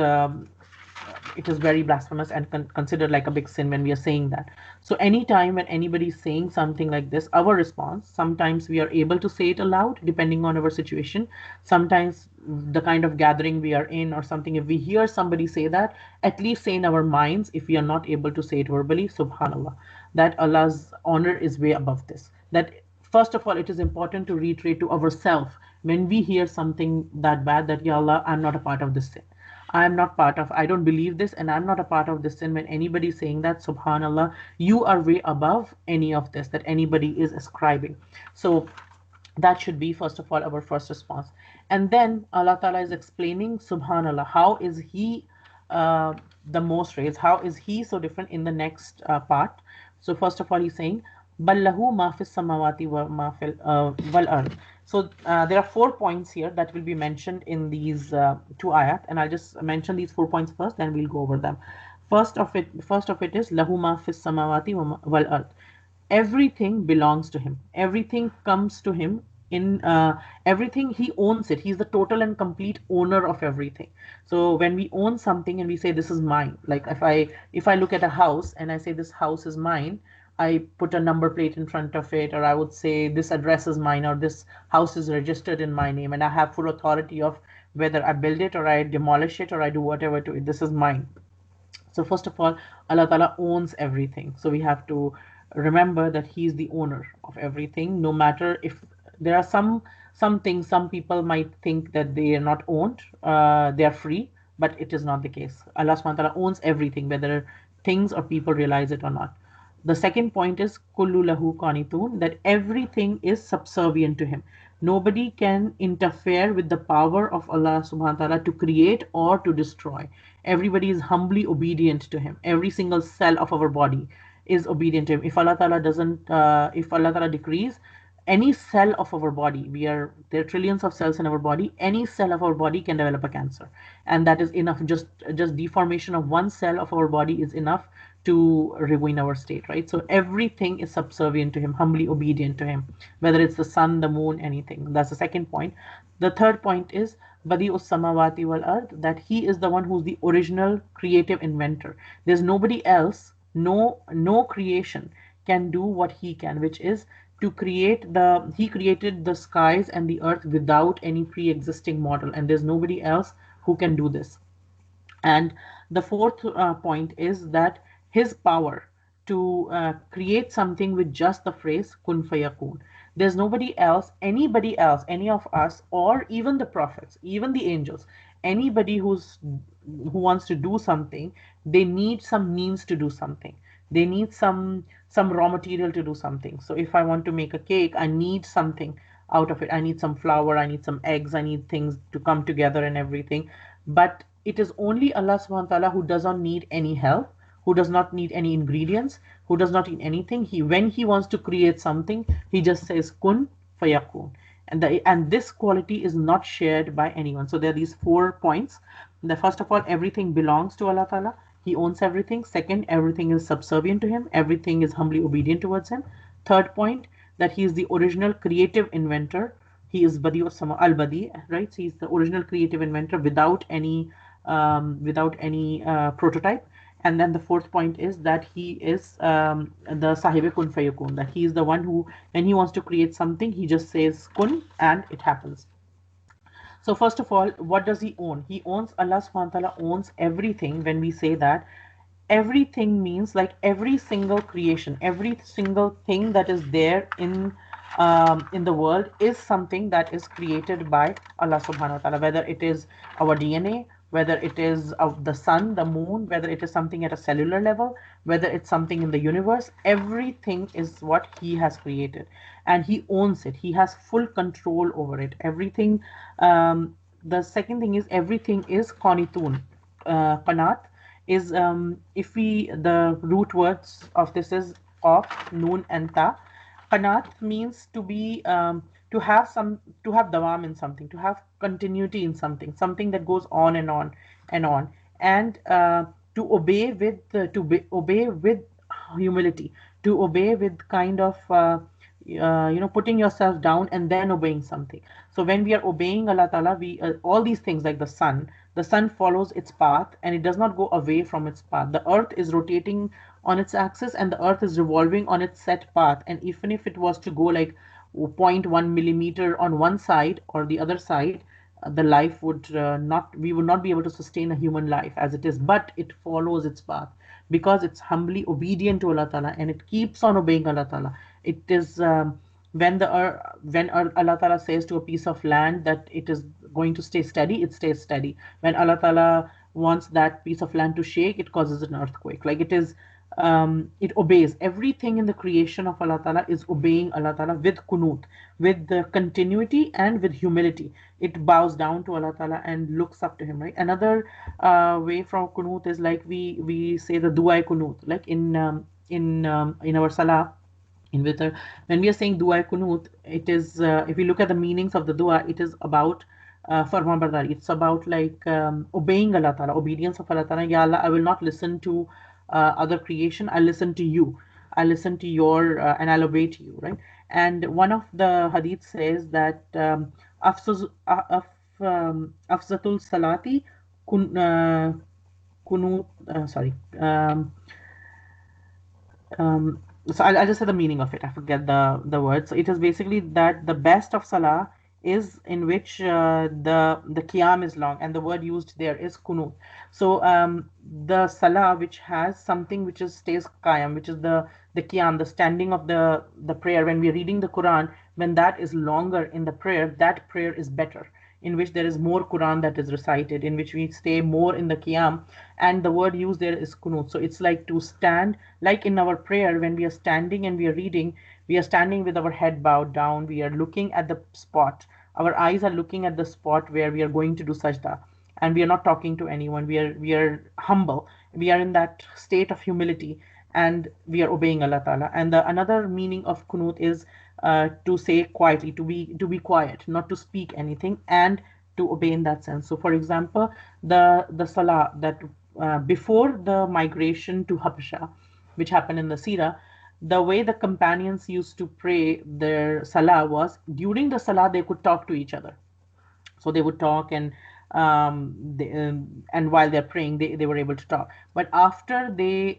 it is very blasphemous and considered like a big sin when we are saying that. So anytime when anybody is saying something like this, our response, sometimes we are able to say it aloud depending on our situation. Sometimes the kind of gathering we are in or something, if we hear somebody say that, at least say in our minds, if we are not able to say it verbally, subhanallah, that Allah's honor is way above this. That first of all, it is important to reiterate to ourselves when we hear something that bad, that Ya Allah, I'm not a part of this sin. I don't believe this, and I'm not a part of this sin. When anybody is saying that, subhanallah, you are way above any of this that anybody is ascribing. So that should be, first of all, our first response. And then Allah Ta'ala is explaining, subhanallah, how is He the most raised? How is He so different in the next part? So first of all, He's saying, Ballahu ma fis samawati wa ma fil wal ard. So there are 4 points here that will be mentioned in these 2 ayat, and I'll just mention these 4 points first, then we'll go over them. First of it is lahu ma fis samawati wal ard. Everything belongs to him. Everything comes to him. In everything, he owns it. He's the total and complete owner of everything. So when we own something and we say this is mine, like if I look at a house and I say this house is mine, I put a number plate in front of it, or I would say this address is mine, or this house is registered in my name, and I have full authority of whether I build it or I demolish it or I do whatever to it. This is mine. So first of all, Allah Ta'ala owns everything. So we have to remember that He is the owner of everything. No matter if there are some things, some people might think that they are not owned, they are free, but it is not the case. Allah subhanahu wa ta'ala owns everything, whether things or people realize it or not. The second point is kullu lahu qanitun, that everything is subservient to him. Nobody can interfere with the power of Allah subhanahu wa ta'ala to create or to destroy. Everybody is humbly obedient to him. Every single cell of our body is obedient to him. If Allah ta'ala if Allah ta'ala decrees, any cell of our body, there are trillions of cells in our body, any cell of our body can develop a cancer, and that is enough. Just deformation of one cell of our body is enough to ruin our state, right? So everything is subservient to him, humbly obedient to him, whether it's the sun, the moon, anything. That's the second point. The third point is Badi'us samawati wal ard, that he is the one who's the original creative inventor. There's nobody else, no creation can do what he can, which is to he created the skies and the earth without any pre-existing model, and there's nobody else who can do this. And the fourth point is that his power to create something with just the phrase kun fayakun. There's anybody else, any of us, or even the prophets, even the angels, anybody who wants to do something, they need some means to do something. They need some raw material to do something. So if I want to make a cake, I need something out of it. I need some flour, I need some eggs, I need things to come together and everything. But it is only Allah subhanahu wa ta'ala who does not need any help, who does not need any ingredients, who does not need anything. When he wants to create something, he just says kun fayakun. And this quality is not shared by anyone. So there are these 4 points. First of all, everything belongs to Allah Ta'ala. He owns everything. Second, everything is subservient to him. Everything is humbly obedient towards him. Third point, that he is the original creative inventor. He is al-Badi, right? So he's the original creative inventor without any prototype. And then the fourth point is that he is the Sahibe kun fayakun, that he is the one who, when he wants to create something, he just says kun and it happens. So first of all, what does he own? He owns, Allah subhanahu wa ta'ala owns everything. When we say that, everything means like every single creation, every single thing that is there in the world is something that is created by Allah subhanahu wa ta'ala, whether it is our DNA, whether it is of the sun, the moon, whether it is something at a cellular level, whether it's something in the universe, everything is what he has created, and he owns it. He has full control over it. Everything. The second thing is everything is qanitun. Qanat is, if we, the root words of this is of, noon and ta. Qanat means to be, to have some, to have dawam in something, to have continuity in something, something that goes on and on and on, and to obey with, obey with humility, to obey with kind of, putting yourself down and then obeying something. So when we are obeying Allah Ta'ala, we, all these things like the sun follows its path and it does not go away from its path. The earth is rotating on its axis and the earth is revolving on its set path. And even if it was to go like zero point 0.1 millimeter on one side or the other side, the life would not, we would not be able to sustain a human life as it is, but it follows its path because it's humbly obedient to Allah Ta'ala and it keeps on obeying Allah Ta'ala. It is, when Allah Ta'ala says to a piece of land that it is going to stay steady, it stays steady. When Allah Ta'ala wants that piece of land to shake, it causes an earthquake. Like it is, it obeys. Everything in the creation of Allah Ta'ala is obeying Allah Ta'ala with kunut, with the continuity and with humility. It bows down to Allah Ta'ala and looks up to Him, right? Another way from kunut is like we say the dua kunut, like in our salah, in witr, when we are saying dua kunut, it is, if we look at the meanings of the dua, it is about farman. It's about like obeying Allah Ta'ala, obedience of Allah Ta'ala. Ya Allah, I will not listen to other creation. I listen to you. I listen to your, and I'll obey to you, right? And one of the hadith says that afzatul salati kunut, sorry. So I'll just say the meaning of it. I forget the word. So it is basically that the best of salah is in which the qiyam is long, and the word used there is kunut. So the salah which has something which is stays qiyam, which is the qiyam, the standing of the prayer. When we're reading the Quran, when that is longer in the prayer, that prayer is better, in which there is more Quran that is recited, in which we stay more in the qiyam, and the word used there is kunut. So it's like to stand, like in our prayer, when we are standing and we are reading, we are standing with our head bowed down, we are looking at the spot, our eyes are looking at the spot where we are going to do sajda, and we are not talking to anyone, we are humble, we are in that state of humility, and we are obeying Allah Ta'ala. And the another meaning of kunut is to say quietly, to be quiet, not to speak anything, and to obey in that sense. So, for example, the salah that before the migration to Habasha, which happened in the Sirah, the way the companions used to pray their salah was during the salah they could talk to each other. So they would talk, and while they're praying, they were able to talk. But after they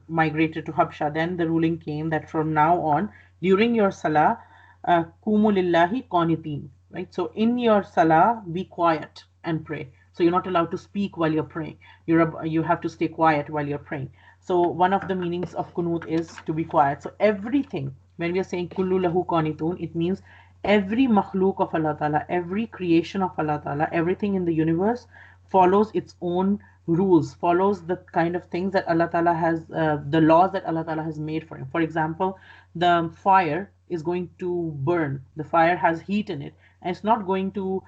migrated to Habsha, then the ruling came that from now on, during your salah, kumu lillahi qanitin, right? So in your salah, be quiet and pray. So you're not allowed to speak while you're praying. You have to stay quiet while you're praying. So one of the meanings of kunut is to be quiet. So everything, when we are saying kullu lahu qanitun, it means every makhluk of Allah Ta'ala, every creation of Allah Ta'ala, everything in the universe follows its own rules, follows the kind of things that Allah Ta'ala has, the laws that Allah Ta'ala has made for him. For example, the fire is going to burn. The fire has heat in it. And it's not going to,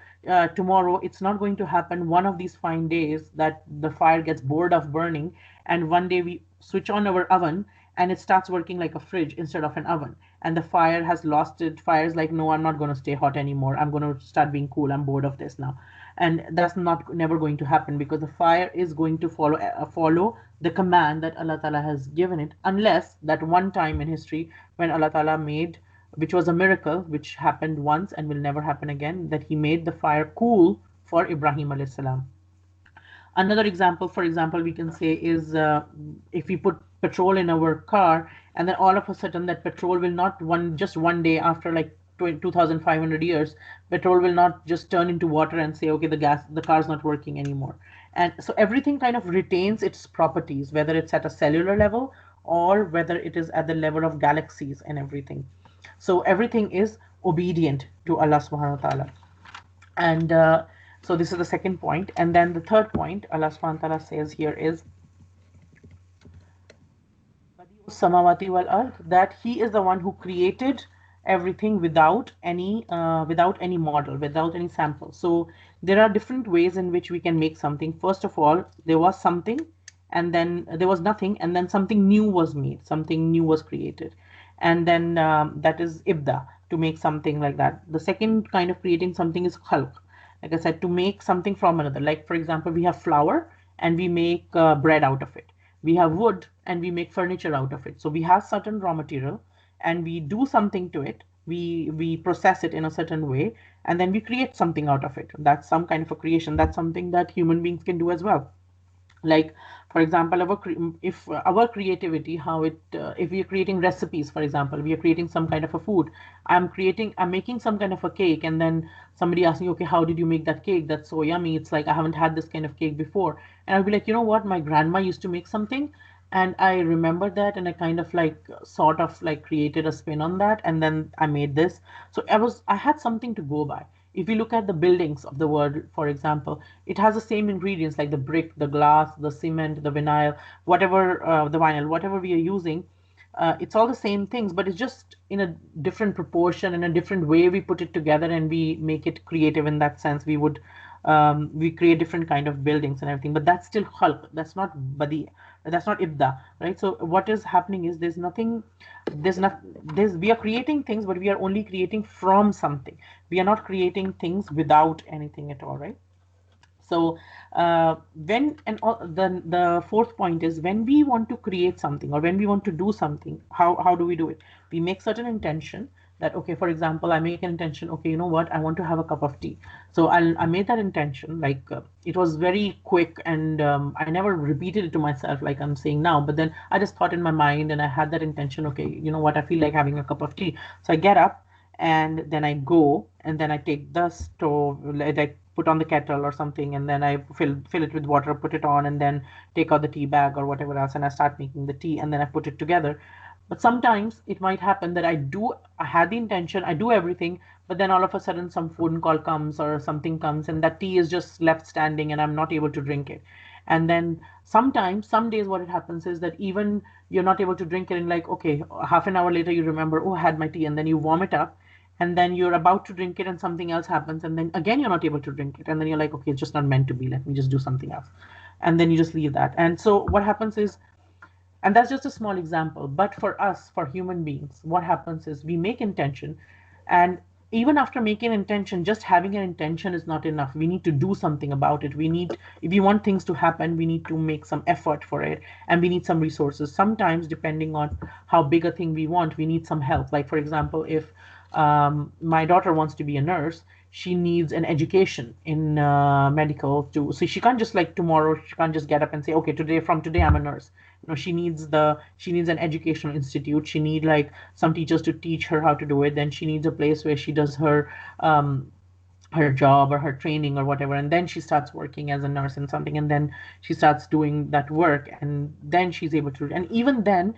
tomorrow, it's not going to happen one of these fine days that the fire gets bored of burning, and one day we switch on our oven and it starts working like a fridge instead of an oven, and the fire has lost it. Fire is like, no, I'm not going to stay hot anymore, I'm going to start being cool, I'm bored of this now. And that's not never going to happen, because the fire is going to follow the command that Allah Ta'ala has given it, unless that one time in history when Allah Ta'ala made, which was a miracle which happened once and will never happen again, that he made the fire cool for Ibrahim alayhi salam. Another example, for example, we can say is if we put petrol in our car, and then all of a sudden that petrol will not just one day after like 2,500 years, petrol will not just turn into water and say, okay, the car's not working anymore. And so everything kind of retains its properties, whether it's at a cellular level or whether it is at the level of galaxies and everything. So everything is obedient to Allah subhanahu wa ta'ala. And so this is the second point. And then the third point Allah subhanahu wa ta'ala says here is samawati wal ard, that he is the one who created everything without any model, without any sample. So there are different ways in which we can make something. First of all, there was something, and then there was nothing, and then something new was made, something new was created, and then that is ibda, to make something like that. The second kind of creating something is khalq, like I said, to make something from another. Like for example, we have flour and we make bread out of it. We have wood and we make furniture out of it. So we have certain raw material and we do something to it. We process it in a certain way and then we create something out of it. That's some kind of a creation. That's something that human beings can do as well. Like for example, if our creativity, how it if we are creating recipes, for example, we are creating some kind of a food. I'm making some kind of a cake, and then somebody asks me, okay, how did you make that cake? That's so yummy. It's like I haven't had this kind of cake before. And I'll be like, you know what, my grandma used to make something, and I remember that, and I kind of like sort of like created a spin on that, and then I made this. So I had something to go by. If you look at the buildings of the world, for example, it has the same ingredients like the brick, the glass, the cement, the vinyl, whatever we are using. It's all the same things, but it's just in a different proportion, in a different way we put it together, and we make it creative in that sense. We create different kind of buildings and everything, but that's still khalq. That's not badi. That's not ibda, right? So what is happening is we are creating things, but we are only creating from something. We are not creating things without anything at all, right? So when and the fourth point is, when we want to create something or when we want to do something, how do we do it? We make certain intention that, okay, for example, I make an intention, okay, you know what, I want to have a cup of tea. So I made that intention, like it was very quick, and I never repeated it to myself like I'm saying now, but then I just thought in my mind and I had that intention, okay, you know what, I feel like having a cup of tea. So I get up and then I go and then I take the stove, like put on the kettle or something, and then I fill it with water, put it on, and then take out the tea bag or whatever else, and I start making the tea, and then I put it together. But sometimes it might happen that I had the intention, I do everything, but then all of a sudden some phone call comes or something comes, and that tea is just left standing, and I'm not able to drink it. And then sometimes, some days, what it happens is that even you're not able to drink it, and like, okay, half an hour later you remember, oh, I had my tea, and then you warm it up, and then you're about to drink it and something else happens, and then again you're not able to drink it, and then you're like, okay, it's just not meant to be, let me just do something else, and then you just leave that. And so what happens is, and that's just a small example, but for us, for human beings, what happens is we make intention, and even after making intention, just having an intention is not enough. We need to do something about it. If we want things to happen, we need to make some effort for it, and we need some resources. Sometimes, depending on how big a thing we want, we need some help. Like for example, if my daughter wants to be a nurse, she needs an education in medical to, so she can't just like tomorrow, she can't just get up and say, okay, from today I'm a nurse. You know, she needs an educational institute. She need like some teachers to teach her how to do it. Then she needs a place where she does her job or her training or whatever, and then she starts working as a nurse in something, and then she starts doing that work, and then she's able to, and even then,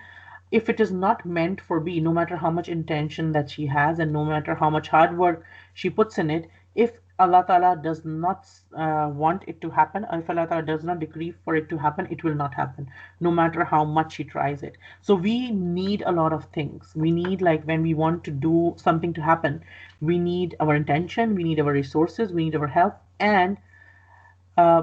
if it is not meant for B, no matter how much intention that she has and no matter how much hard work she puts in it, if Allah Ta'ala does not want it to happen, or if Allah Ta'ala does not decree for it to happen, it will not happen, no matter how much she tries it. So we need a lot of things. We need, like, when we want to do something to happen, we need our intention, we need our resources, we need our help, and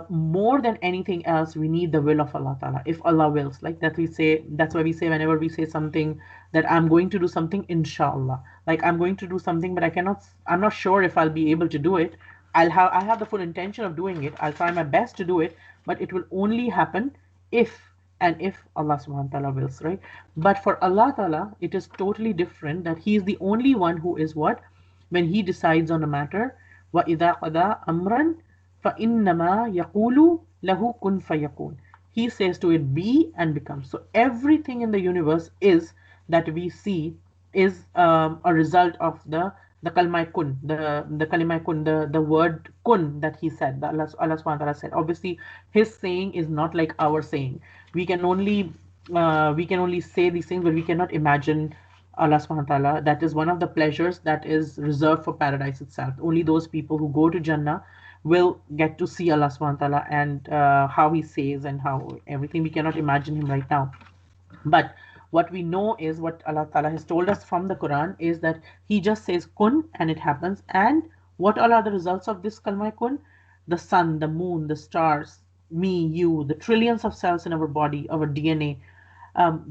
more than anything else, we need the will of Allah Ta'ala. If Allah wills, like that we say, that's why we say whenever we say something that I'm going to do something, inshallah. Like I'm going to do something, but I'm not sure if I'll be able to do it. I have the full intention of doing it. I'll try my best to do it, but it will only happen if if Allah subhanahu wa ta'ala wills, right? But for Allah Ta'ala, it is totally different, that He is the only one who is what? When He decides on a matter, وَإِذَا قَضَى أَمْرًا فَإِنَّمَا يَقُولُ لَهُ كُن فَيَكُونُ. He says to it, be, and becomes. So everything in the universe is, that we see, is a result of the the kalmai kun, the kalimai kun, the word kun that he said, that Allah subhanahu wa ta'ala said. Obviously, his saying is not like our saying. We can only say these things, but we cannot imagine Allah subhanahu wa ta'ala. That is one of the pleasures that is reserved for paradise itself. Only those people who go to Jannah will get to see Allah subhanahu wa ta'ala, and how he says and how everything. We cannot imagine him right now. But what we know is what Allah Ta'ala has told us from the Quran is that He just says kun and it happens. And what all are the results of this kalma kun? The sun, the moon, the stars, me, you, the trillions of cells in our body, our DNA.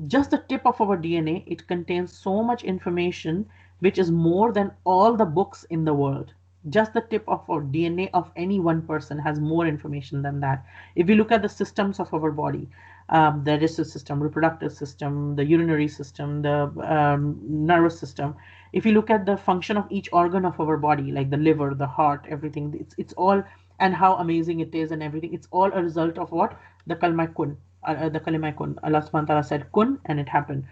Just the tip of our DNA, it contains so much information which is more than all the books in the world. Just the tip of our DNA of any one person has more information than that. If we look at the systems of our body, the digestive system, reproductive system, the urinary system, the nervous system. If you look at the function of each organ of our body, like the liver, the heart, everything, it's all, and how amazing it is and everything, it's all a result of what? The kalma kun. The kalima kun. Allah subhanahu wa ta'ala said kun and it happened.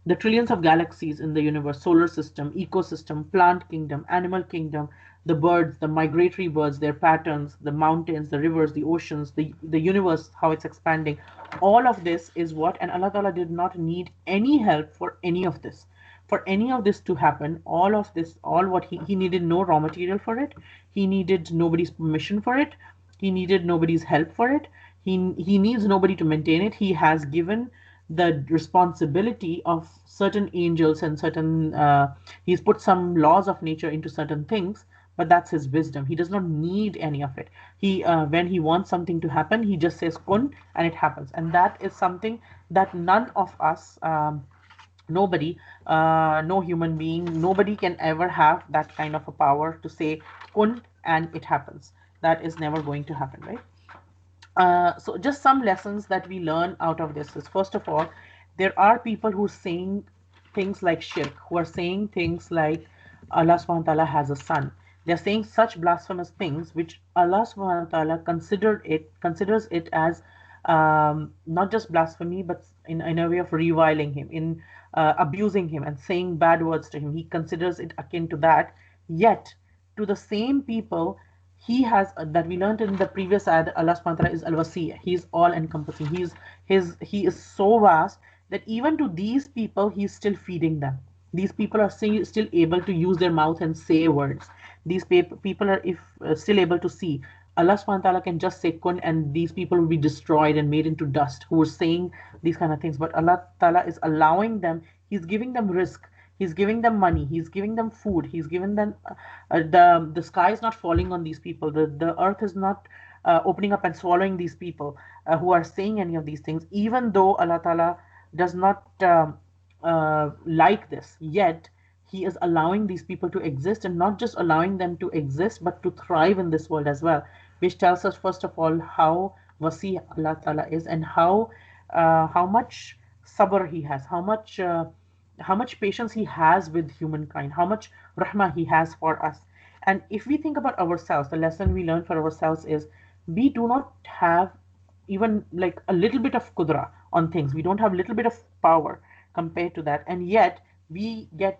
The trillions of galaxies in the universe, solar system, ecosystem, plant kingdom, animal kingdom, the birds, the migratory birds, their patterns, the mountains, the rivers, the oceans, the universe, how it's expanding. All of this is what, and Allah Ta'ala did not need any help for any of this. For any of this to happen, all of this, all what he needed no raw material for it. He needed nobody's permission for it. He needed nobody's help for it. He needs nobody to maintain it. He has given the responsibility of certain angels and certain he's put some laws of nature into certain things, but that's his wisdom. He does not need any of it. He when he wants something to happen, he just says kun and it happens. And that is something that none of us, nobody, no human being, nobody can ever have that kind of a power to say kun and it happens. That is never going to happen, right? So just some lessons that we learn out of this is, first of all, there are people who are saying things like shirk, who are saying things like Allah subhanahu wa ta'ala has a son. They're saying such blasphemous things which Allah subhanahu wa ta'ala considers it as not just blasphemy, but in a way of reviling him, in abusing him and saying bad words to him. He considers it akin to that. Yet, to the same people, he has that we learned in the previous ayat, Allah subhanahu wa ta'ala is al-wasi'. He is all encompassing. He is so vast that even to these people he is still feeding them. These people are still able to use their mouth and say words. These people are still able to see. Allah subhanahu wa ta'ala can just say kun and these people will be destroyed and made into dust who are saying these kind of things. But Allah ta'ala is allowing them, He's giving them risk. He's giving them money. He's giving them food. He's given them the sky is not falling on these people. The earth is not opening up and swallowing these people who are saying any of these things. Even though Allah Ta'ala does not like this, yet He is allowing these people to exist, and not just allowing them to exist, but to thrive in this world as well. Which tells us, first of all, how wasi Allah Ta'ala is, and how much sabr He has, how much patience he has with humankind, how much rahmah he has for us. And if we think about ourselves, the lesson we learn for ourselves is we do not have even like a little bit of kudra on things. We don't have a little bit of power compared to that. And yet we get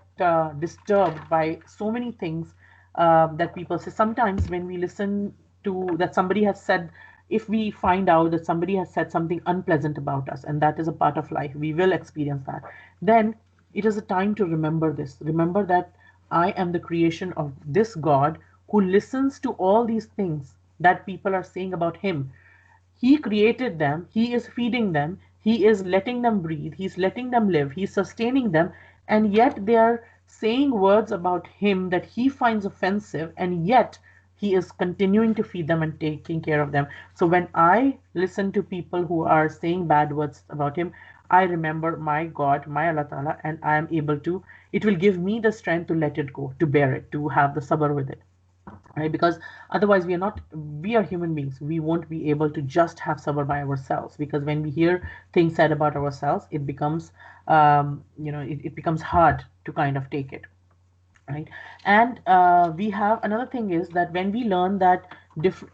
disturbed by so many things that people say. Sometimes when we listen to that somebody has said, if we find out that somebody has said something unpleasant about us, and that is a part of life, we will experience that, then it is a time to remember this. Remember that I am the creation of this God who listens to all these things that people are saying about Him. He created them, He is feeding them, He is letting them breathe, He's letting them live, He's sustaining them, and yet they are saying words about Him that He finds offensive, and yet He is continuing to feed them and taking care of them. So when I listen to people who are saying bad words about Him, I remember my God, my Allah Ta'ala, and I am able to, it will give me the strength to let it go, to bear it, to have the sabr with it. Right? Because otherwise we are human beings. We won't be able to just have sabr by ourselves, because when we hear things said about ourselves, it becomes, it becomes hard to kind of take it. Right? And we have another thing is that when we learn that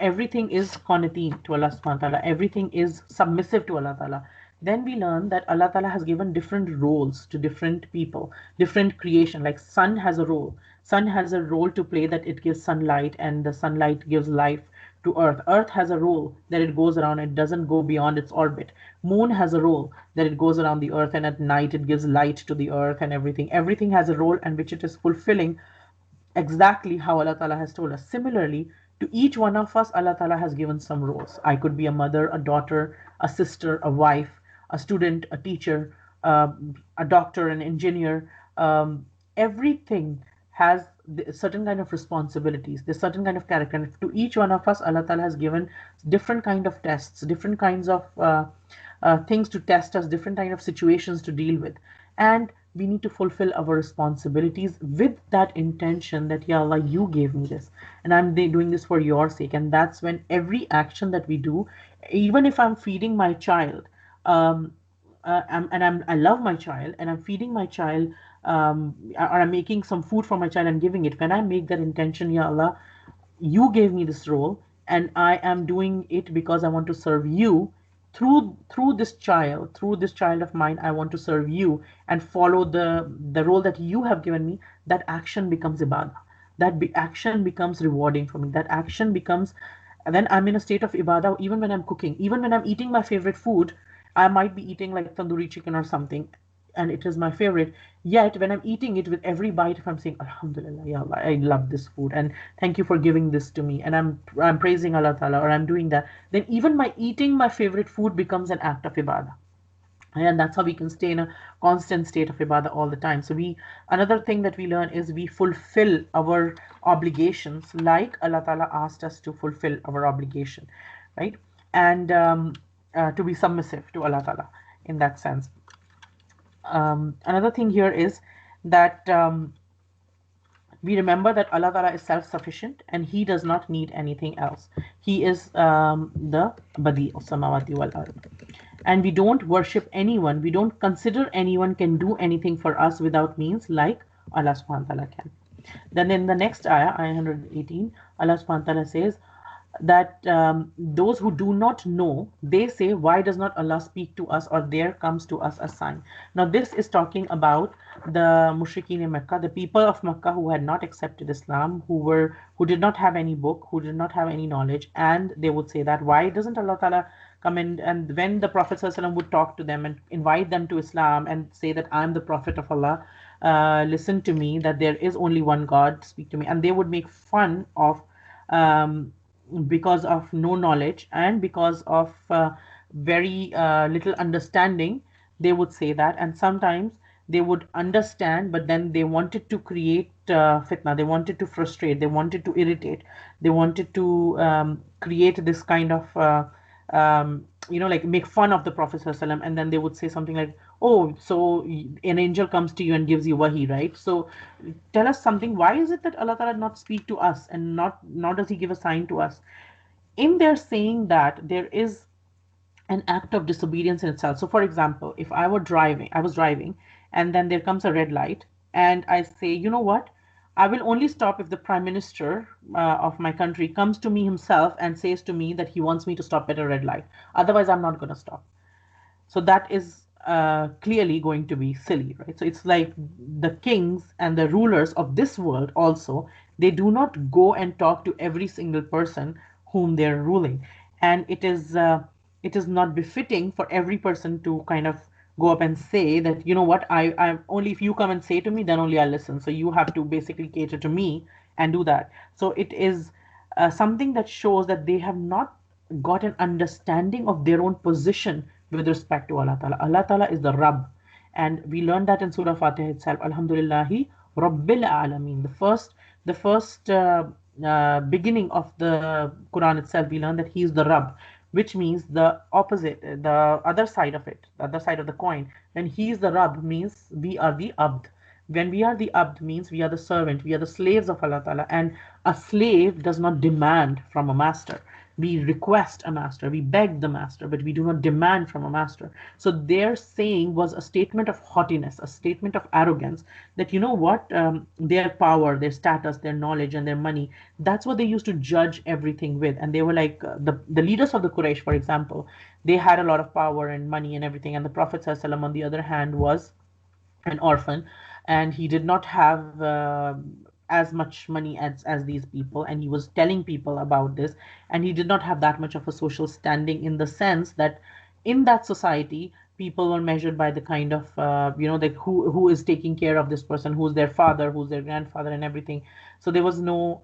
everything is qaniteen to Allah subhanahu wa ta'ala, everything is submissive to Allah ta'ala, Then we learn that Allah Ta'ala has given different roles to different people, different creation. Like sun has a role. Sun has a role to play, that it gives sunlight, and the sunlight gives life to earth. Earth has a role that it goes around, it doesn't go beyond its orbit. Moon has a role that it goes around the earth, and at night it gives light to the earth, and everything has a role and which it is fulfilling exactly how Allah Ta'ala has told us. Similarly, to each one of us, Allah Ta'ala has given some roles. I could be a mother, a daughter, a sister, a wife, a student, a teacher, a doctor, an engineer. Everything has certain kind of responsibilities. There's certain kind of character. And to each one of us, Allah Ta'ala has given different kind of tests, different kinds of things to test us, different kind of situations to deal with. And we need to fulfill our responsibilities with that intention that, Ya Allah, you gave me this, and I'm doing this for your sake. And that's when every action that we do, even if I'm feeding my child, I love my child, and I'm feeding my child, or I'm making some food for my child and giving it, when I make that intention, Ya Allah, you gave me this role, and I am doing it because I want to serve you. Through this child of mine, I want to serve you and follow the role that you have given me. That action becomes ibadah. Action becomes rewarding for me. That action becomes, then I'm in a state of ibadah. Even when I'm cooking, even when I'm eating my favorite food, I might be eating like tandoori chicken or something, and it is my favorite. Yet when I'm eating it, with every bite, if I'm saying Alhamdulillah, Ya Allah, I love this food, and thank you for giving this to me, and I'm praising Allah Ta'ala, or I'm doing that, then even my eating my favorite food becomes an act of ibadah. And that's how we can stay in a constant state of ibadah all the time. So another thing that we learn is we fulfill our obligations like Allah Ta'ala asked us to fulfill our obligation, right? And to be submissive to Allah Ta'ala in that sense. Another thing here is that we remember that Allah Ta'ala is self-sufficient and He does not need anything else. He is the Badi of Samawati wal Ard. And we don't worship anyone. We don't consider anyone can do anything for us without means like Allah subhanahu wa ta'ala can. Then in the next ayah, ayah 118, Allah subhanahu wa ta'ala says that those who do not know, they say, why does not Allah speak to us, or there comes to us a sign. Now this is talking about the mushrikeen in Mecca, the people of Mecca who had not accepted Islam, who did not have any book, who did not have any knowledge, and they would say that, why doesn't Allah Ta'ala come in? And when the Prophet ﷺ would talk to them and invite them to Islam and say that I'm the Prophet of Allah, listen to me, that there is only one God, speak to me, and they would make fun of because of no knowledge and because of very little understanding, they would say that. And sometimes they would understand, but then they wanted to create fitna, they wanted to frustrate, they wanted to irritate, they wanted to create this kind of like make fun of the Prophet ﷺ, and then they would say something like, oh, so an angel comes to you and gives you wahi, right? So tell us something. Why is it that Allah Ta'ala not speak to us, and nor does He give a sign to us? In their saying that, there is an act of disobedience in itself. So for example, if I was driving, and then there comes a red light, and I say, you know what, I will only stop if the Prime Minister of my country comes to me himself and says to me that he wants me to stop at a red light. Otherwise, I'm not going to stop. So that is clearly going to be silly, right? So it's like the kings and the rulers of this world also, they do not go and talk to every single person whom they're ruling. And it is not befitting for every person to kind of go up and say that, you know what, I'm only, if you come and say to me, then only I'll listen. So you have to basically cater to me and do that. So it is something that shows that they have not got an understanding of their own position with respect to Allah Ta'ala. Allah Ta'ala is the Rabb. And we learned that in Surah Fatiha itself. Alhamdulillahi Rabbil Alameen. The first beginning of the Quran itself, we learned that He is the Rabb, which means the opposite, the other side of it, the other side of the coin. When He is the Rabb, means we are the Abd. When we are the Abd, means we are the servant, we are the slaves of Allah Ta'ala. And a slave does not demand from a master. We request a master, we beg the master, but we do not demand from a master. So their saying was a statement of haughtiness, a statement of arrogance, that you know what, their power, their status, their knowledge, and their money, that's what they used to judge everything with. And they were like, the leaders of the Quraysh, for example, they had a lot of power and money and everything. And the Prophet ﷺ, on the other hand, was an orphan, and he did not have as much money as these people, and he was telling people about this, and he did not have that much of a social standing, in the sense that in that society people were measured by the kind of like who is taking care of this person, who's their father, who's their grandfather, and everything. So there was no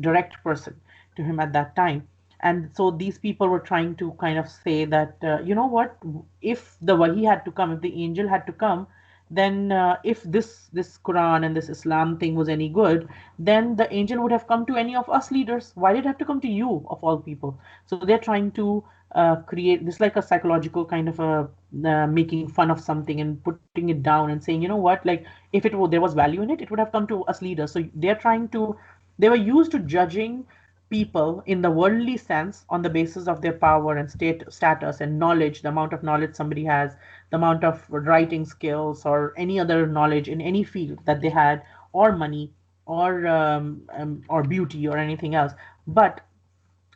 direct person to him at that time. And so these people were trying to kind of say that, you know what, if the wahi had to come, if the angel had to come, then if this Quran and this Islam thing was any good, then the angel would have come to any of us leaders. Why did it have to come to you of all people? So they're trying to create this, like a psychological kind of a making fun of something and putting it down and saying, you know what, like if there was value in it, it would have come to us leaders. So they were used to judging people in the worldly sense on the basis of their power and status and knowledge, the amount of knowledge somebody has, the amount of writing skills or any other knowledge in any field that they had, or money, or beauty, or anything else. But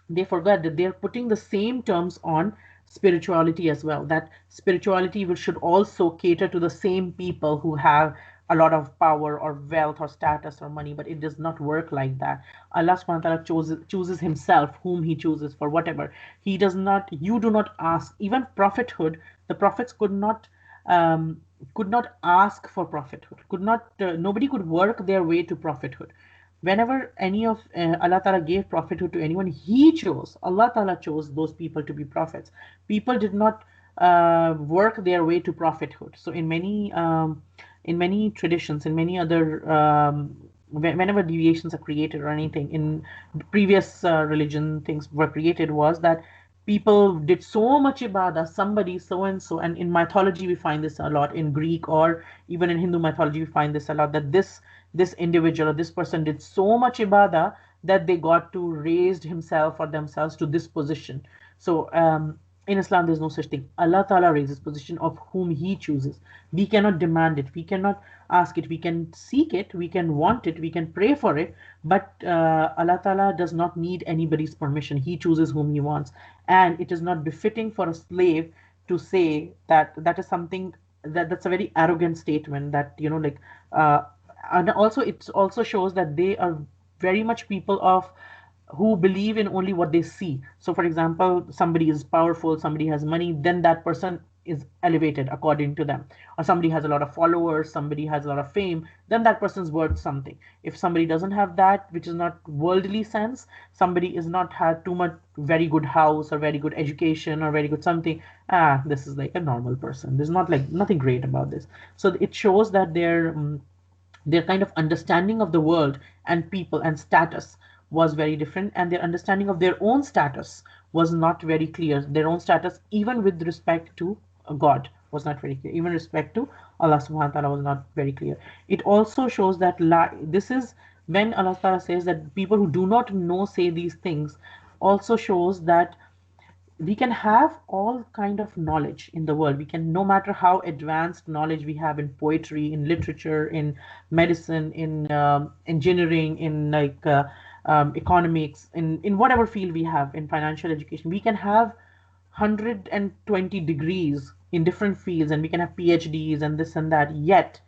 they forgot that they're putting the same terms on spirituality as well, that spirituality should also cater to the same people who have a lot of power or wealth or status or money. But it does not work like that. Allah subhanahu wa ta'ala chooses himself whom he chooses for whatever. He does not, you do not ask. Even prophethood, the prophets could not ask for prophethood, could not nobody could work their way to prophethood. Whenever any of Allah Ta'ala gave prophethood to anyone, He chose, Allah Ta'ala chose those people to be prophets. People did not work their way to prophethood. So in many traditions, in many other whenever deviations are created or anything in previous religion, things were created, was that people did so much ibadah, somebody so and so. And in mythology we find this a lot, in Greek or even in Hindu mythology we find this a lot, that this individual or this person did so much ibadah that they got to raised himself or themselves to this position. So in Islam there's no such thing. Allah Ta'ala raises position of whom He chooses. We cannot demand it, we cannot ask it, we can seek it, we can want it, we can pray for it, but Allah Ta'ala does not need anybody's permission. He chooses whom He wants. And it is not befitting for a slave to say that. That is something that's a very arrogant statement, that like and also it also shows that they are very much people of who believe in only what they see. So for example, somebody is powerful, somebody has money, then that person is elevated according to them. Or somebody has a lot of followers, somebody has a lot of fame, then that person's worth something. If somebody doesn't have that, which is not worldly sense, somebody is not had too much very good house or very good education or very good something, this is like a normal person, there's not like nothing great about this. So it shows that their kind of understanding of the world and people and status was very different, and their understanding of their own status was not very clear. Their own status, even with respect to God, was not very clear. Even respect to Allah subhanahu wa ta'ala was not very clear. It also shows that this is when Allah ta'ala says that people who do not know say these things, also shows that we can have all kind of knowledge in the world. We can, no matter how advanced knowledge we have in poetry, in literature, in medicine, in engineering, in like economics, in whatever field we have, in financial education, we can have 120 degrees in different fields, and we can have PhDs and this and that. Yet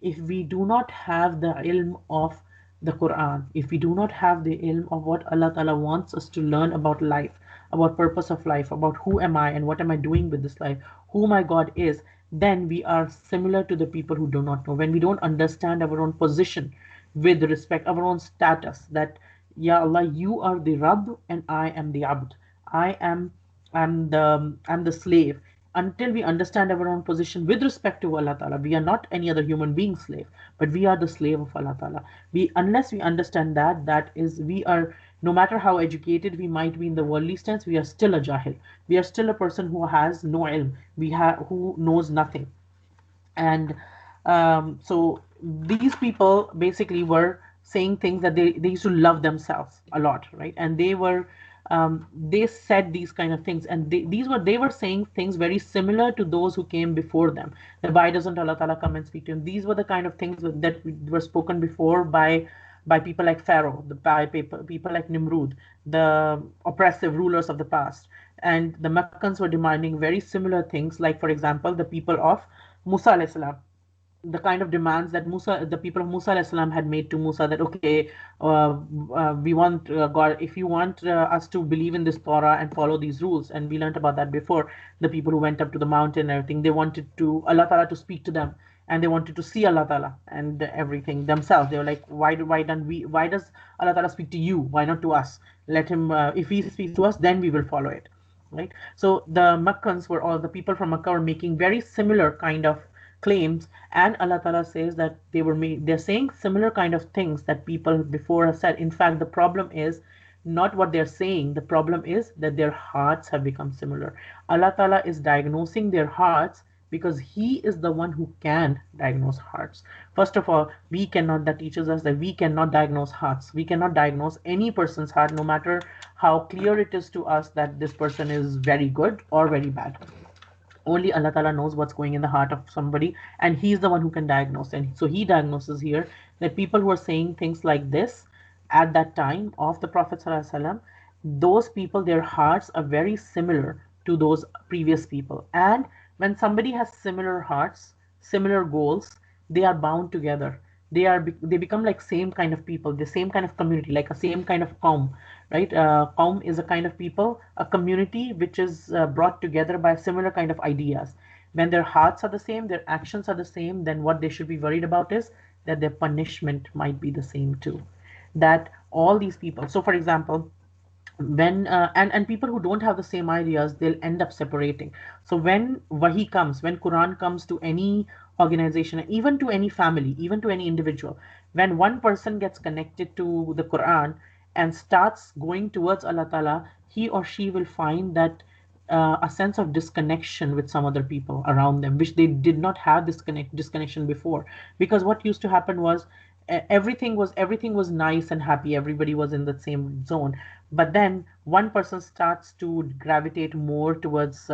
if we do not have the ilm of the Quran, if we do not have the ilm of what Allah Ta'ala wants us to learn about life, about purpose of life, about who am I and what am I doing with this life, who my God is, then we are similar to the people who do not know. When we don't understand our own position with respect, our own status, that Ya Allah, you are the Rabb and I am the Abd. I am I'm the slave. Until we understand our own position with respect to Allah Ta'ala, we are not any other human being slave, but we are the slave of Allah Ta'ala. Unless we understand that is, we are, no matter how educated we might be in the worldly sense, we are still a jahil. We are still a person who has no ilm, who knows nothing. And so these people basically were saying things that they used to love themselves a lot, right? And they were they said these kind of things, and they were saying things very similar to those who came before them. That why doesn't Allah Ta'ala come and speak to him? These were the kind of things that were spoken before by people like Pharaoh, by people like Nimrud, the oppressive rulers of the past. And the Meccans were demanding very similar things, like for example, the people of Musa alayhi salam, the kind of demands that the people of Musa alayhi salam had made to Musa, that okay, we want God, if you want us to believe in this Torah and follow these rules, and we learned about that before, the people who went up to the mountain and everything, they wanted to Allah Ta'ala to speak to them, and they wanted to see Allah Ta'ala and everything themselves. They were like, why does Allah Ta'ala speak to you? Why not to us? Let him, if he speaks to us, then we will follow it. Right? So the Meccans were all the people from Makkah were making very similar kind of claims, and Allah Ta'ala says that they're saying similar kind of things that people before have said. In fact, the problem is not what they're saying, the problem is that their hearts have become similar. Allah Ta'ala is diagnosing their hearts because he is the one who can diagnose hearts. First of all, that teaches us that we cannot diagnose hearts. We cannot diagnose any person's heart, no matter how clear it is to us that this person is very good or very bad. Only Allah Ta'ala knows what's going in the heart of somebody, and he's the one who can diagnose. And so he diagnoses here that people who are saying things like this at that time of the Prophet ﷺ, those people, their hearts are very similar to those previous people. And when somebody has similar hearts, similar goals, they are bound together. They become like same kind of people, the same kind of community, like a same kind of qawm, right? Qawm is a kind of people, a community which is brought together by similar kind of ideas. When their hearts are the same, their actions are the same, then what they should be worried about is that their punishment might be the same too. That all these people, so for example, when and people who don't have the same ideas, they'll end up separating. So when wahi comes, when Quran comes to any organization, even to any family, even to any individual, when one person gets connected to the Quran and starts going towards Allah Ta'ala, he or she will find that a sense of disconnection with some other people around them, which they did not have this disconnection before. Because what used to happen was everything was nice and happy, everybody was in the same zone. But then one person starts to gravitate more towards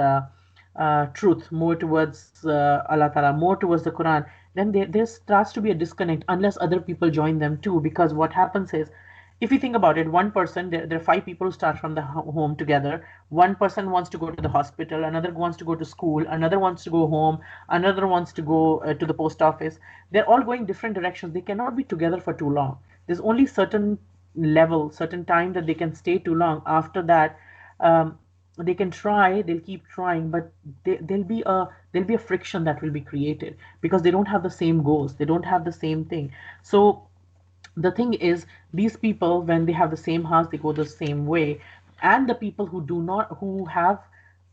truth, more towards Allah Ta'ala, more towards the Quran, then there starts to be a disconnect unless other people join them too. Because what happens is, if you think about it, one person, there are five people who start from the home together. One person wants to go to the hospital, another wants to go to school, another wants to go home, another wants to go to the post office. They're all going different directions. They cannot be together for too long. There's only certain level, certain time that they can stay too long. After that, they can try, they'll keep trying, but there'll be a friction that will be created because they don't have the same goals, they don't have the same thing. So the thing is, these people, when they have the same house, they go the same way. And the people who have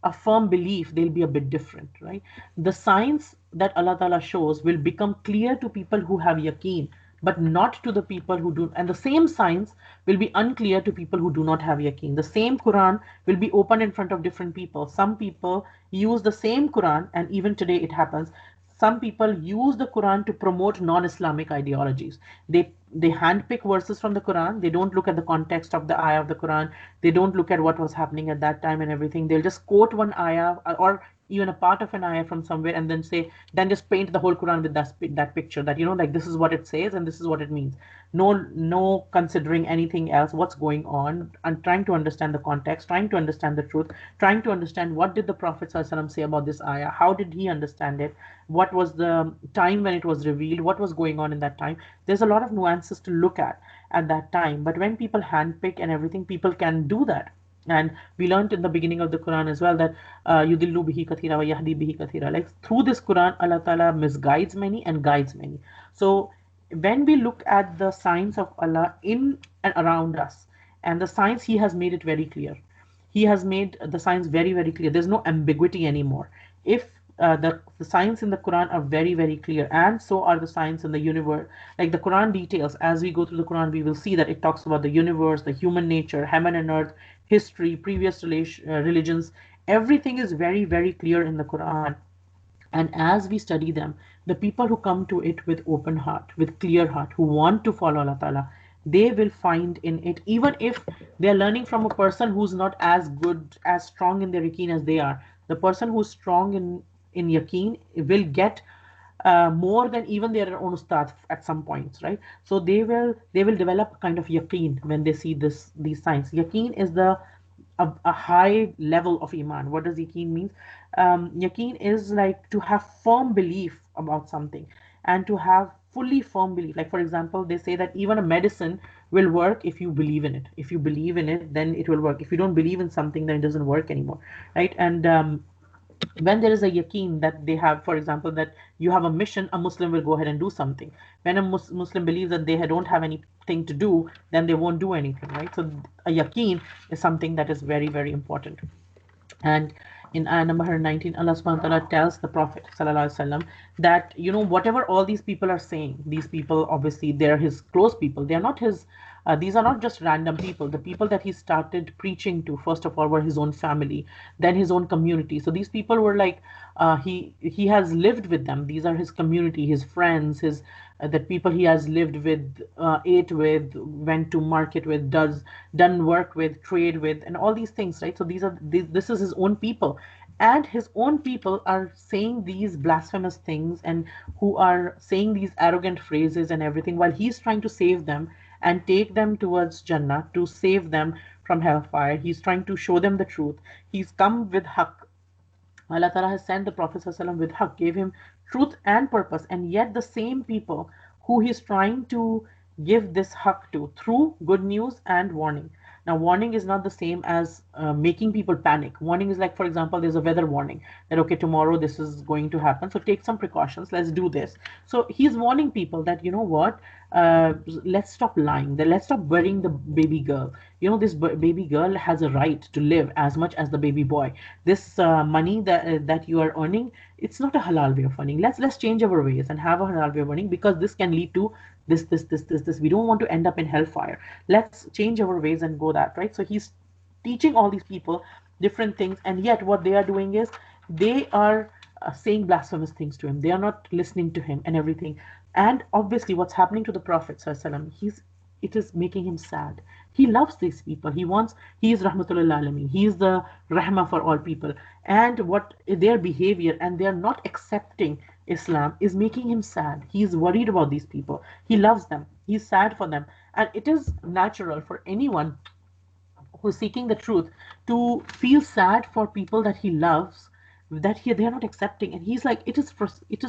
a firm belief, they'll be a bit different, right? The signs that Allah Ta'ala shows will become clear to people who have yaqeen, but not to the people who do. And the same signs will be unclear to people who do not have yaqeen. The same Quran will be open in front of different people. Some people use the same Quran, and even today it happens. Some people use the Quran to promote non-Islamic ideologies. They handpick verses from the Quran. They don't look at the context of the ayah of the Quran. They don't look at what was happening at that time and everything. They'll just quote one ayah or even a part of an ayah from somewhere, and then just paint the whole Quran with that picture, that like this is what it says and this is what it means. No considering anything else, what's going on, and trying to understand the context, trying to understand the truth, trying to understand what did the Prophet ﷺ say about this ayah, how did he understand it, what was the time when it was revealed, what was going on in that time. There's a lot of nuances to look at that time. But when people handpick and everything, people can do that. And we learned in the beginning of the Quran as well that yudillu bihi kathira wa yahdi bihi kathira. Like through this Quran, Allah Ta'ala misguides many and guides many. So when we look at the signs of Allah in and around us, and the signs, He has made it very clear. He has made the signs very, very clear. There's no ambiguity anymore. If the signs in the Quran are very, very clear, and so are the signs in the universe. Like the Quran details, as we go through the Quran, we will see that it talks about the universe, the human nature, heaven and earth, history, previous religions. Everything is very, very clear in the Quran. And as we study them, the people who come to it with open heart, with clear heart, who want to follow Allah Ta'ala, they will find in it, even if they're learning from a person who's not as good, as strong in their yaqeen as they are. The person who's strong in yaqeen will get more than even their own ustad at some points, right? So they will develop a kind of yaqeen when they see these signs. Yaqeen is a high level of iman. What does yaqeen mean? Yaqeen is like to have firm belief about something, and to have fully firm belief. Like, for example, they say that even a medicine will work if you believe in it. If you believe in it, then it will work. If you don't believe in something, then it doesn't work anymore, right? And when there is a yaqeen that they have, for example, that you have a mission, a Muslim will go ahead and do something. When a Muslim believes that they don't have anything to do, then they won't do anything, right? So a yaqeen is something that is very, very important. And in ayah number 119, Allah subhanahu wa ta'ala tells the Prophet sallallahu alaihi wasallam that, whatever all these people are saying, these people, obviously, they're his close people. They are not his, these are not just random people. The people that he started preaching to, first of all, were his own family, then his own community. So these people were like, he has lived with them. These are his community, his friends, his the people he has lived with, ate with, went to market with, done work with, trade with, and all these things, right? So this is his own people, and his own people are saying these blasphemous things, and who are saying these arrogant phrases and everything, while he's trying to save them and take them towards Jannah, to save them from hellfire. He's trying to show them the truth. He's come with haqq. Allah Ta'ala has sent the Prophet ﷺ with haqq, gave him truth and purpose, and yet the same people who he's trying to give this haqq to through good news and warning. Now, warning is not the same as making people panic. Warning is like, for example, there's a weather warning that, okay, tomorrow this is going to happen, so take some precautions, let's do this. So he's warning people that, you know what, let's stop lying, that let's stop burying the baby girl. This baby girl has a right to live as much as the baby boy. This money that you are earning, it's not a halal way of earning. Let's change our ways and have a halal way of earning, because this can lead to this. We don't want to end up in hellfire. Let's change our ways and go that, right? So he's teaching all these people different things, and yet what they are doing is they are saying blasphemous things to him. They are not listening to him and everything. And obviously, what's happening to the Prophet ﷺ, it is making him sad. He loves these people. He is Rahmatul Alameen. He is the Rahmah for all people. And what their behavior, and they are not accepting Islam, is making him sad. He is worried about these people. He loves them. He's sad for them. And it is natural for anyone who's seeking the truth to feel sad for people that he loves, that they're not accepting. And he's like, it is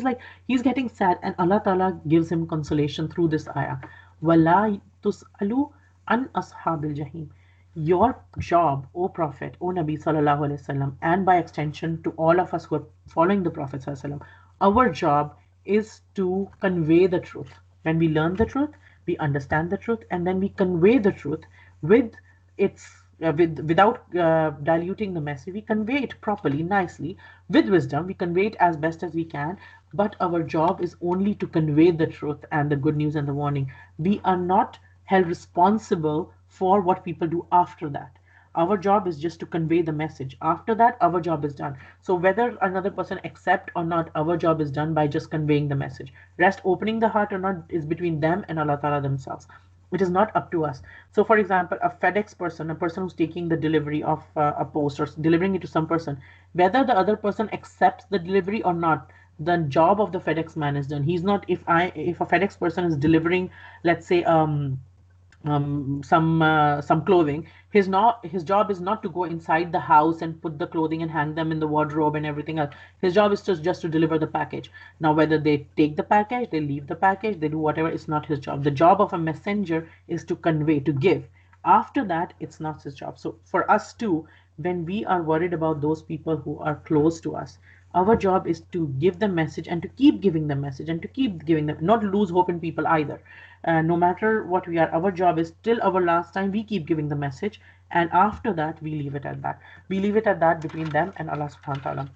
like he's getting sad, and Allah Ta'ala gives him consolation through this ayah. Wala tus'alu an ashabil jahim. Your job, O Prophet, O Nabi sallallahu alaihi wasallam, and by extension to all of us who are following the Prophet sallallahu alaihi wasallam, our job is to convey the truth. When we learn the truth, we understand the truth, and then we convey the truth with without diluting the message. We convey it properly, nicely, with wisdom. We convey it as best as we can. But our job is only to convey the truth and the good news and the warning. We are not held responsible for what people do after that. Our job is just to convey the message. After that, our job is done. So whether another person accept or not, our job is done by just conveying the message. Rest, opening the heart or not, is between them and Allah Ta'ala themselves. It is not up to us. So, for example, a FedEx person, a person who's taking the delivery of a post or delivering it to some person, whether the other person accepts the delivery or not, the job of the FedEx man is done. He's not, if a FedEx person is delivering, let's say, some clothing, his job is not to go inside the house and put the clothing and hang them in the wardrobe and everything else. His job is just to deliver the package. Now, whether they take the package, they leave the package, they do whatever, it's not his job. The job of a messenger is to convey, to give. After that, it's not his job. So for us too, when we are worried about those people who are close to us, our job is to give them message, and to keep giving them message, and to keep giving them, not lose hope in people either. No matter what we are, our job is till our last time, we keep giving the message, and after that, we leave it at that. We leave it at that between them and Allah subhanahu wa ta'ala.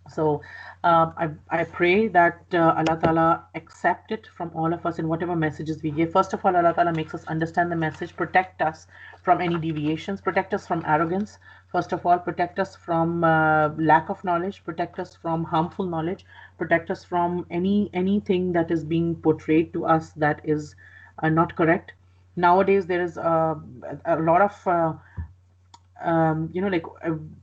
So I pray that Allah Ta'ala accept it from all of us in whatever messages we give. First of all, Allah Ta'ala makes us understand the message, protect us from any deviations, protect us from arrogance. First of all, protect us from lack of knowledge, protect us from harmful knowledge, protect us from anything that is being portrayed to us that is not correct. nowadays there is a lot of like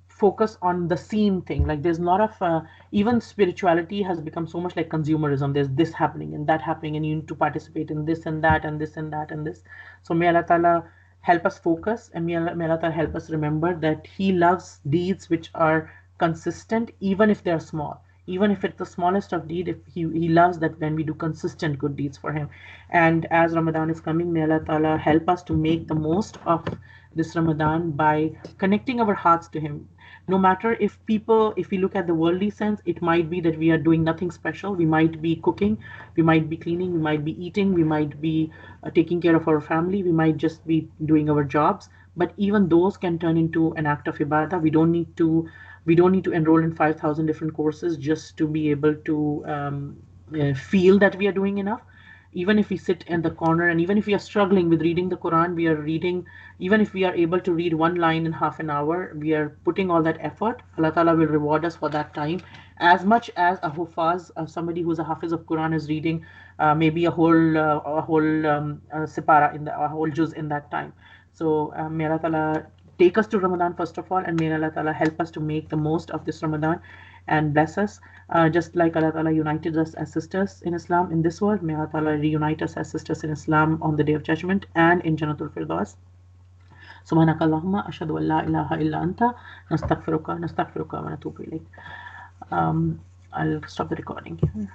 focus on the seen thing. Like there's a lot of even spirituality has become so much like consumerism. There's this happening and that happening, and you need to participate in this and that and this and that and this. So may Allah Ta'ala help us focus, and may Allah Ta'ala help us remember that He loves deeds which are consistent, even if they're small. Even if it's the smallest of deed, if he loves that when we do consistent good deeds for Him. And as Ramadan is coming, may Allah Ta'ala help us to make the most of this Ramadan by connecting our hearts to Him. No matter if we look at the worldly sense, it might be that we are doing nothing special. We might be cooking, we might be cleaning, we might be eating, we might be taking care of our family, we might just be doing our jobs. But even those can turn into an act of ibadah. We don't need to enroll in 5,000 different courses just to be able to feel that we are doing enough. Even if we sit in the corner, and even if we are struggling with reading the Quran, we are reading, even if we are able to read one line in half an hour, we are putting all that effort. Allah Ta'ala will reward us for that time as much as a hufaz, somebody who's a hafiz of Quran, is reading maybe a whole sipara in a whole juz in that time. So may Allah Ta'ala take us to Ramadan first of all, and may Allah Ta'ala help us to make the most of this Ramadan and bless us. Just like Allah Ta'ala united us as sisters in Islam in this world, may Allah Ta'ala reunite us as sisters in Islam on the Day of Judgment and in Jannatul Firdaus. سبحانك اللهم أشهد أن لا إله إلا أنت نستغفرك ونتوب إليك. I'll stop the recording here.